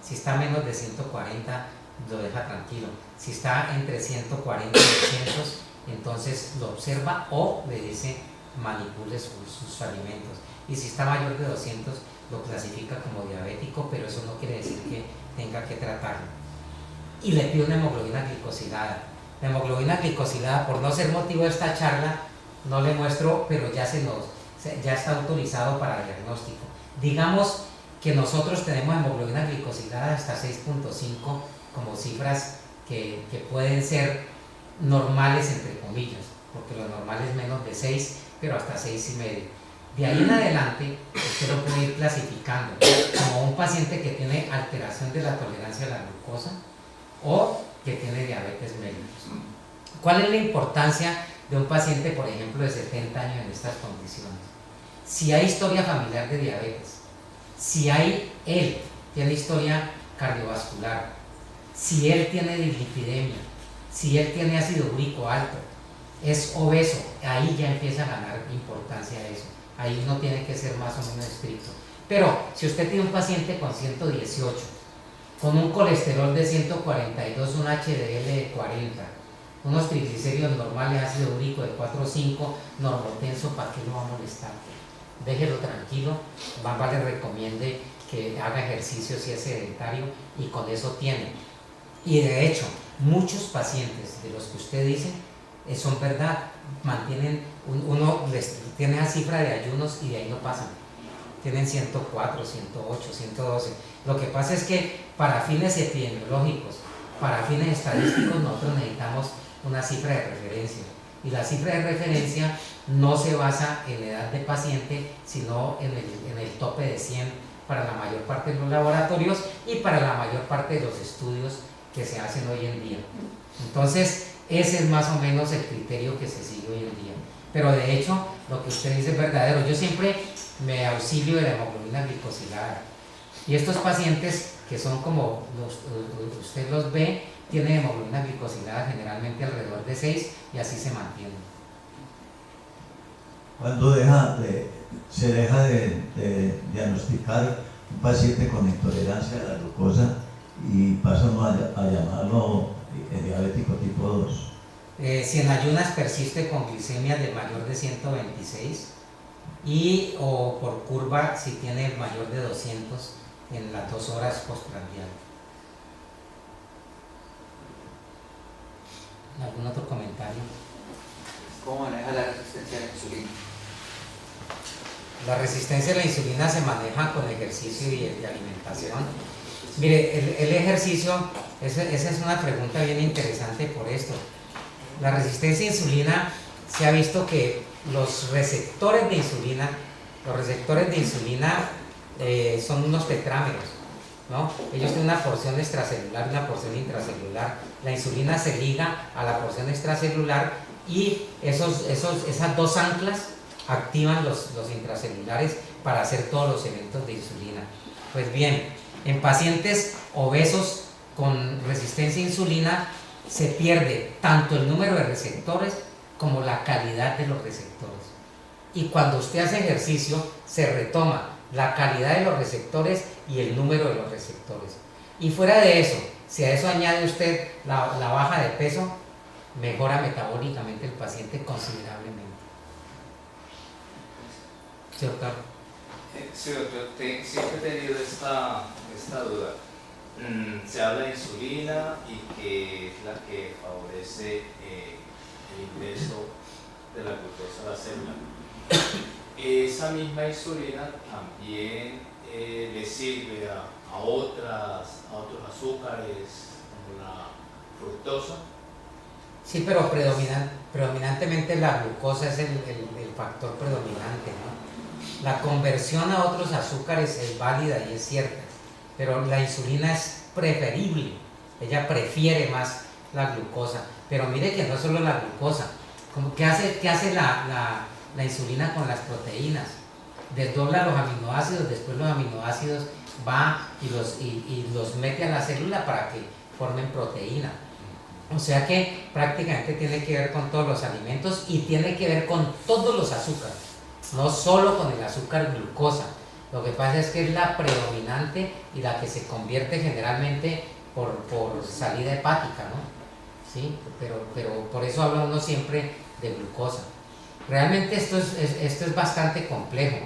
A: Si está menos de 140, lo deja tranquilo. Si está entre 140 y 200, entonces lo observa o le dice manipule sus alimentos. Y si está mayor de 200, lo clasifica como diabético, pero eso no quiere decir que tenga que tratarlo. Y le pide una hemoglobina glicosilada. La hemoglobina glicosilada, por no ser motivo de esta charla, no le muestro, pero ya está autorizado para diagnóstico. Digamos que nosotros tenemos hemoglobina glicosilada hasta 6.5 como cifras que pueden ser normales, entre comillas, porque lo normal es menos de 6, pero hasta 6,5. De ahí en adelante, usted lo puede ir clasificando como un paciente que tiene alteración de la tolerancia a la glucosa o que tiene diabetes mellitus. ¿Cuál es la importancia de un paciente, por ejemplo, de 70 años en estas condiciones? Si hay historia familiar de diabetes, si él tiene historia cardiovascular, si él tiene dislipidemia, si él tiene ácido úrico alto, es obeso, ahí ya empieza a ganar importancia eso. Ahí uno tiene que ser más o menos estricto. Pero si usted tiene un paciente con 118, con un colesterol de 142, un HDL de 40, unos triglicéridos normales, ácido úrico de 4 o 5, normotenso, ¿para qué lo va a molestar? Déjelo tranquilo, mamá le recomiende que haga ejercicio si es sedentario y con eso tiene. Y de hecho, muchos pacientes de los que usted dice son verdad, mantienen, uno tiene esa cifra de ayunos y de ahí no pasan. Tienen 104, 108, 112. Lo que pasa es que para fines epidemiológicos, para fines estadísticos, nosotros necesitamos una cifra de referencia. Y la cifra de referencia no se basa en la edad del paciente, sino en el tope de 100 para la mayor parte de los laboratorios y para la mayor parte de los estudios que se hacen hoy en día. Entonces, ese es más o menos el criterio que se sigue hoy en día. Pero de hecho, lo que usted dice es verdadero. Yo siempre me auxilio de la hemoglobina glicosilada. Y estos pacientes que son como usted los ve, tienen hemoglobina glicosilada generalmente alrededor de 6 y así se mantienen.
C: ¿Cuándo se deja de diagnosticar un paciente con intolerancia a la glucosa y pasa uno a llamarlo diabético tipo 2?
A: Si en ayunas persiste con glicemia de mayor de 126 y o por curva si tiene mayor de 200 en las 2 horas postprandial. ¿Algún otro comentario?
E: ¿Cómo maneja la resistencia a la insulina?
A: La resistencia a la insulina se maneja con ejercicio y alimentación. Mire, el ejercicio, esa es una pregunta bien interesante por esto. La resistencia a insulina, se ha visto que los receptores de insulina son unos tetrámeros, ¿no? Ellos tienen una porción extracelular y una porción intracelular. La insulina se liga a la porción extracelular y esas dos anclas activan los intracelulares para hacer todos los eventos de insulina. Pues bien, en pacientes obesos con resistencia a insulina se pierde tanto el número de receptores como la calidad de los receptores. Y cuando usted hace ejercicio, se retoma la calidad de los receptores y el número de los receptores. Y fuera de eso, si a eso añade usted la baja de peso, mejora metabólicamente el paciente considerablemente. ¿Sí, doctor?
F: Sí, doctor, siempre he tenido esta duda. Se habla de insulina y que es la que favorece el ingreso de la glucosa a la célula. Esa misma insulina también le sirve a otros azúcares como la fructosa.
A: Sí, pero predominantemente la glucosa es el factor predominante, ¿no? La conversión a otros azúcares es válida y es cierta, pero la insulina es preferible, ella prefiere más la glucosa. Pero mire que no solo la glucosa, ¿qué hace la insulina con las proteínas? Desdobla los aminoácidos, después los aminoácidos va y los mete a la célula para que formen proteína. O sea que prácticamente tiene que ver con todos los alimentos y tiene que ver con todos los azúcares, no solo con el azúcar glucosa. Lo que pasa es que es la predominante y la que se convierte generalmente por salida hepática, ¿no? Sí, pero por eso habla uno siempre de glucosa. Realmente esto es bastante complejo.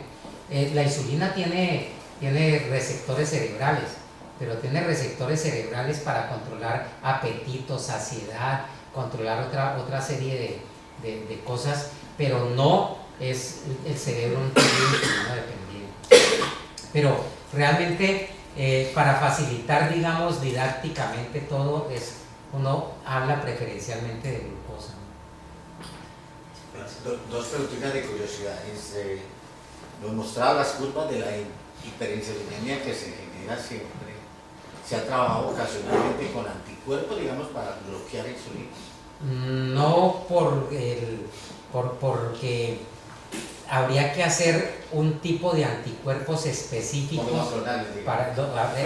A: La insulina tiene receptores cerebrales, pero tiene receptores cerebrales para controlar apetito, saciedad, controlar otra serie de cosas, pero no es el cerebro un insulino dependiente. Pero realmente para facilitar, digamos, didácticamente todo, uno habla preferencialmente de glucosa.
D: Dos preguntas de curiosidad. Nos mostraba las curvas de la hiperinsulinemia que se genera siempre. ¿Se ha trabajado ocasionalmente con anticuerpos, digamos, para bloquear insulina?
A: No porque habría que hacer un tipo de anticuerpos específicos para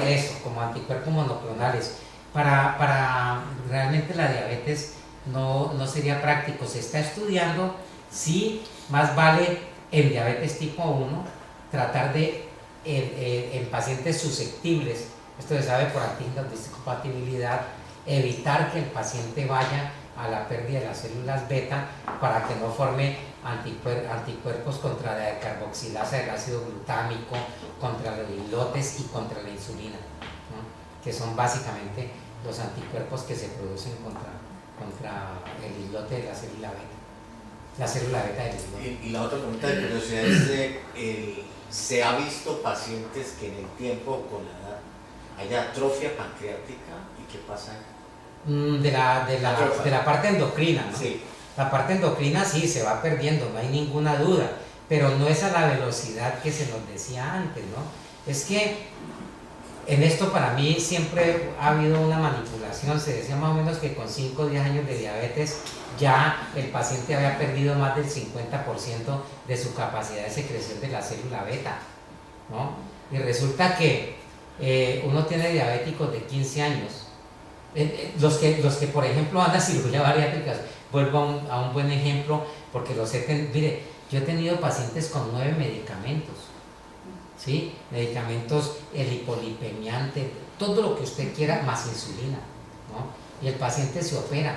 A: eso, como anticuerpos monoclonales. Para realmente la diabetes no sería práctico. Se está estudiando si más vale en diabetes tipo 1 tratar de en pacientes susceptibles, esto se sabe por antígenos de histocompatibilidad, evitar que el paciente vaya a la pérdida de las células beta para que no forme anticuerpos contra la carboxilasa del ácido glutámico, contra los islotes y contra la insulina, ¿no? Que son básicamente los anticuerpos que se producen contra el islote de la célula beta, la célula beta del islote.
D: Y la otra pregunta de curiosidad es ¿se ha visto pacientes que en el tiempo con la edad haya atrofia pancreática y qué pasa?
A: De la parte endocrina, ¿no?
D: Sí.
A: La parte endocrina sí se va perdiendo, no hay ninguna duda, pero no es a la velocidad que se nos decía antes, ¿no? Es que en esto para mí siempre ha habido una manipulación. Se decía más o menos que con 5 o 10 años de diabetes ya el paciente había perdido más del 50% de su capacidad de secreción de la célula beta, ¿no? Y resulta que uno tiene diabéticos de 15 años, los que por ejemplo van a cirugía bariátrica. Vuelvo a un buen ejemplo, porque mire, yo he tenido pacientes con 9 medicamentos, ¿sí? Medicamentos, el hipolipemiante, todo lo que usted quiera, más insulina, ¿no? Y el paciente se opera,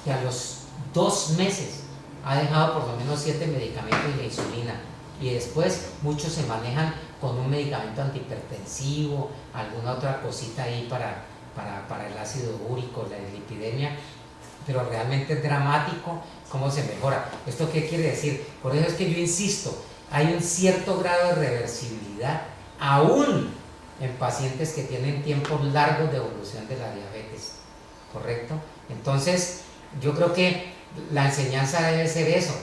A: y a los 2 meses ha dejado por lo menos 7 medicamentos de insulina, y después muchos se manejan con un medicamento antihipertensivo, alguna otra cosita ahí para el ácido úrico, la dislipidemia, pero realmente es dramático cómo se mejora. ¿Esto qué quiere decir? Por eso es que yo insisto, hay un cierto grado de reversibilidad aún en pacientes que tienen tiempos largos de evolución de la diabetes, ¿correcto? Entonces yo creo que la enseñanza debe ser eso.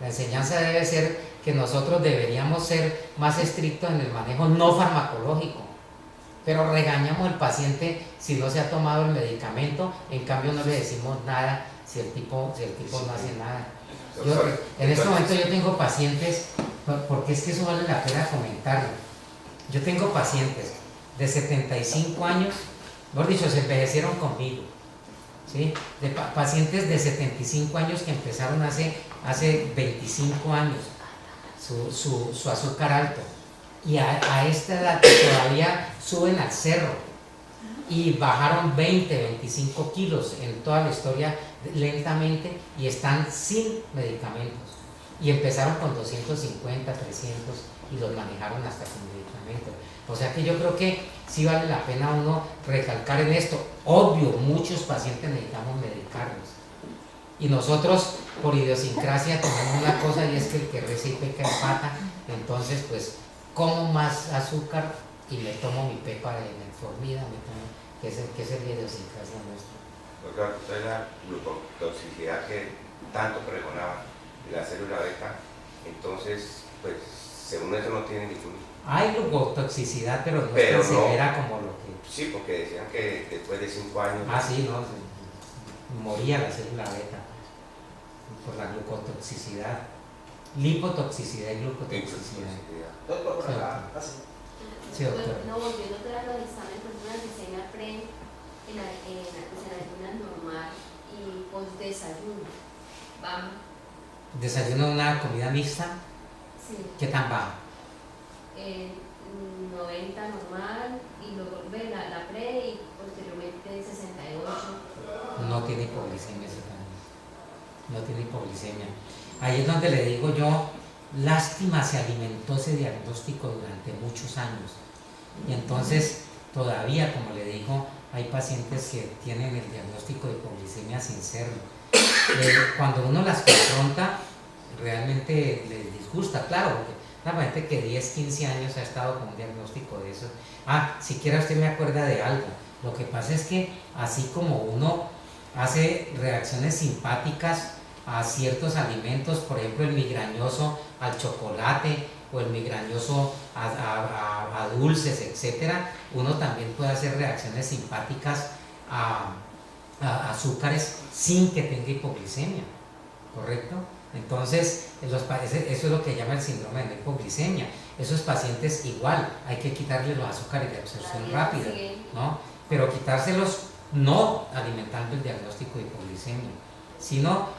A: La enseñanza debe ser que nosotros deberíamos ser más estrictos en el manejo no farmacológico, pero regañamos al paciente si no se ha tomado el medicamento, en cambio no le decimos nada si el tipo no hace nada. En este momento yo tengo pacientes, porque es que eso vale la pena comentarlo, yo tengo pacientes de 75 años, mejor dicho, se envejecieron conmigo, ¿sí? Pacientes de 75 años que empezaron hace 25 años su azúcar alto, y a esta edad que todavía suben al cerro y bajaron 20-25 kilos en toda la historia lentamente, y están sin medicamentos, y empezaron con 250, 300 y los manejaron hasta con medicamentos. O sea que yo creo que sí vale la pena uno recalcar en esto. Obvio, muchos pacientes necesitamos medicarlos, y nosotros por idiosincrasia tenemos una cosa, y es que el que reza y peca empata. Entonces pues como más azúcar y me tomo mi pepa de metformina, que es la idiosincrasia nuestra.
G: Doctor, entonces la glucotoxicidad que tanto pregonaba de la célula beta, entonces, pues, según eso no tiene ningún...
A: Hay glucotoxicidad, pero no es tan severa como lo que...
G: Sí, porque decían que después de 5 años...
A: Sí, no, moría la célula beta por la glucotoxicidad. Lipotoxicidad y glucotoxicidad.
G: Doctor, por acá,
A: Sí, doctor.
H: No, volviendo a los exámenes de glicemia pre, en la ayuno normal y post desayuno, ¿vamos?
A: ¿Desayuno una comida mixta?
H: Sí.
A: ¿Qué tan baja?
H: 90 normal, y luego ve la pre y posteriormente 68.
A: No tiene hipoglicemia ese también. No tiene hipoglicemia. Ahí es donde le digo yo, lástima, se alimentó ese diagnóstico durante muchos años. Y entonces todavía, como le digo, hay pacientes que tienen el diagnóstico de hipoglicemia sin serlo. Cuando uno las confronta, realmente les disgusta, claro, porque una paciente que 10, 15 años ha estado con un diagnóstico de eso. Siquiera usted me acuerda de algo. Lo que pasa es que así como uno hace reacciones simpáticas a ciertos alimentos, por ejemplo el migrañoso al chocolate o el migrañoso a dulces, etcétera, uno también puede hacer reacciones simpáticas a azúcares sin que tenga hipoglicemia, ¿correcto? Entonces, eso es lo que llama el síndrome de la hipoglicemia. Esos pacientes igual, hay que quitarles los azúcares de absorción rápida, ¿no? Pero quitárselos no alimentando el diagnóstico de hipoglicemia, sino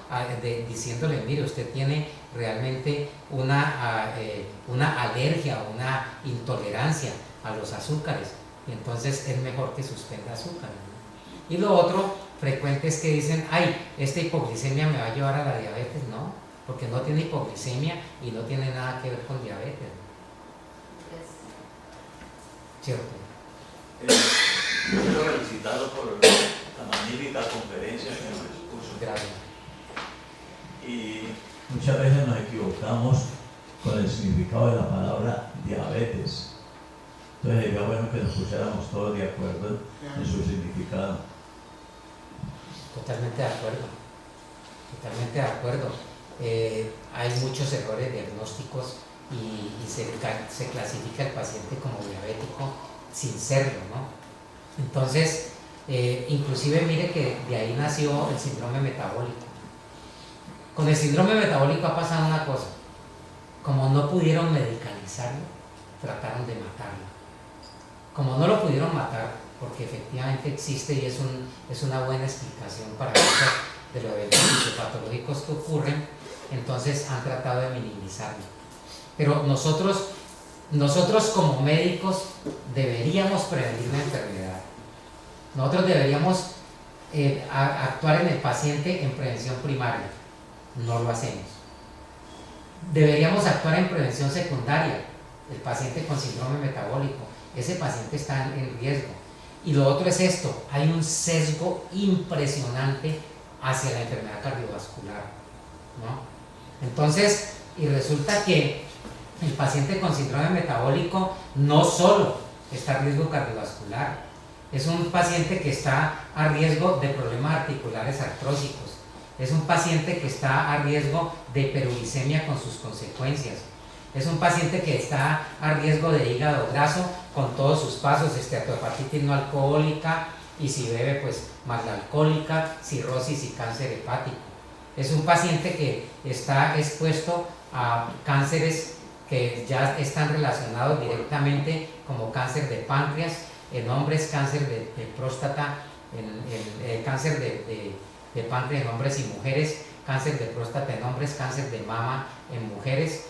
A: diciéndole, mire, usted tiene realmente una alergia o una intolerancia a los azúcares, y entonces es mejor que suspenda azúcar, ¿no? Y lo otro frecuente es que dicen, esta hipoglicemia me va a llevar a la diabetes. No, porque no tiene hipoglicemia y no tiene nada que ver con diabetes, ¿no? ¿Cierto?
C: Quiero felicitarlo por la magnífica conferencia que nos expuso.
A: Gracias.
C: Y muchas veces nos equivocamos con el significado de la palabra diabetes. Entonces sería bueno que nos pusiéramos todos de acuerdo en su significado.
A: Totalmente de acuerdo, totalmente de acuerdo. Hay muchos errores diagnósticos y se clasifica el paciente como diabético sin serlo, ¿no? Entonces, inclusive mire que de ahí nació el síndrome metabólico. Con el síndrome metabólico ha pasado una cosa: como no pudieron medicalizarlo, trataron de matarlo. Como no lo pudieron matar, porque efectivamente existe y es una buena explicación para muchos de los eventos fisiopatológicos que ocurren, entonces han tratado de minimizarlo. Pero nosotros como médicos deberíamos prevenir la enfermedad. Nosotros deberíamos actuar en el paciente en prevención primaria. No lo hacemos. Deberíamos actuar en prevención secundaria. El paciente con síndrome metabólico, ese paciente está en riesgo. Y lo otro es esto: hay un sesgo impresionante hacia la enfermedad cardiovascular, ¿no? Entonces, y resulta que el paciente con síndrome metabólico no solo está a riesgo cardiovascular, es un paciente que está a riesgo de problemas articulares artrósicos, es un paciente que está a riesgo de hiperuricemia con sus consecuencias, es un paciente que está a riesgo de hígado graso con todos sus pasos, esteatohepatitis no alcohólica, y si bebe pues malalcohólica, cirrosis y cáncer hepático. Es un paciente que está expuesto a cánceres que ya están relacionados directamente, como cáncer de páncreas en hombres, cáncer de próstata, cáncer de páncreas en hombres y mujeres, cáncer de próstata en hombres, cáncer de mama en mujeres.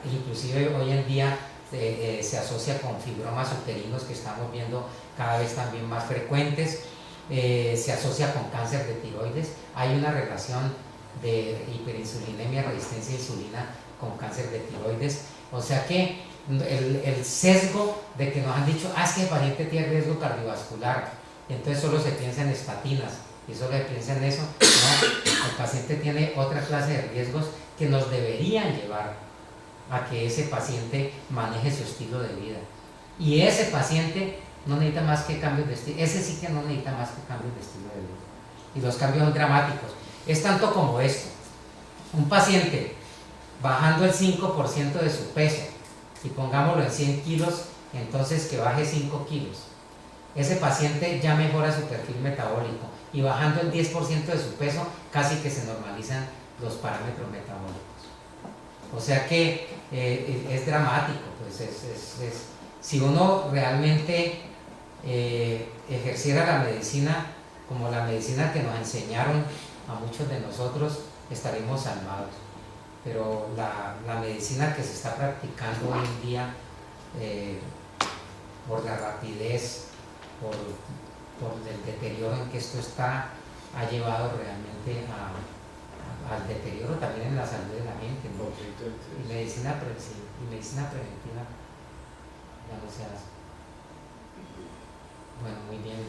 A: Inclusive hoy en día se asocia con fibromas uterinos, que estamos viendo cada vez también más frecuentes. Se asocia con cáncer de tiroides. Hay una relación de hiperinsulinemia, resistencia a insulina, con cáncer de tiroides. O sea que el sesgo de que nos han dicho: es que el paciente tiene riesgo cardiovascular, entonces solo se piensa en estatinas y solo se piensa en eso. No, el paciente tiene otra clase de riesgos que nos deberían llevar a que ese paciente maneje su estilo de vida. Y ese paciente no necesita más que cambios de estilo, ese sí que no necesita más que cambios de estilo de vida. Y los cambios son dramáticos. Es tanto como esto: un paciente bajando el 5% de su peso, y pongámoslo en 100 kilos, entonces que baje 5 kilos. Ese paciente ya mejora su perfil metabólico, y bajando el 10% de su peso, casi que se normalizan los parámetros metabólicos. O sea que es dramático, pues si uno realmente ejerciera la medicina como la medicina que nos enseñaron a muchos de nosotros, estaríamos salvados. Pero la medicina que se está practicando hoy en día, por la rapidez, por el deterioro en que esto está, ha llevado realmente al deterioro también en la salud de la gente, ¿no? Y medicina preventiva ya no se hace. Bueno, muy bien.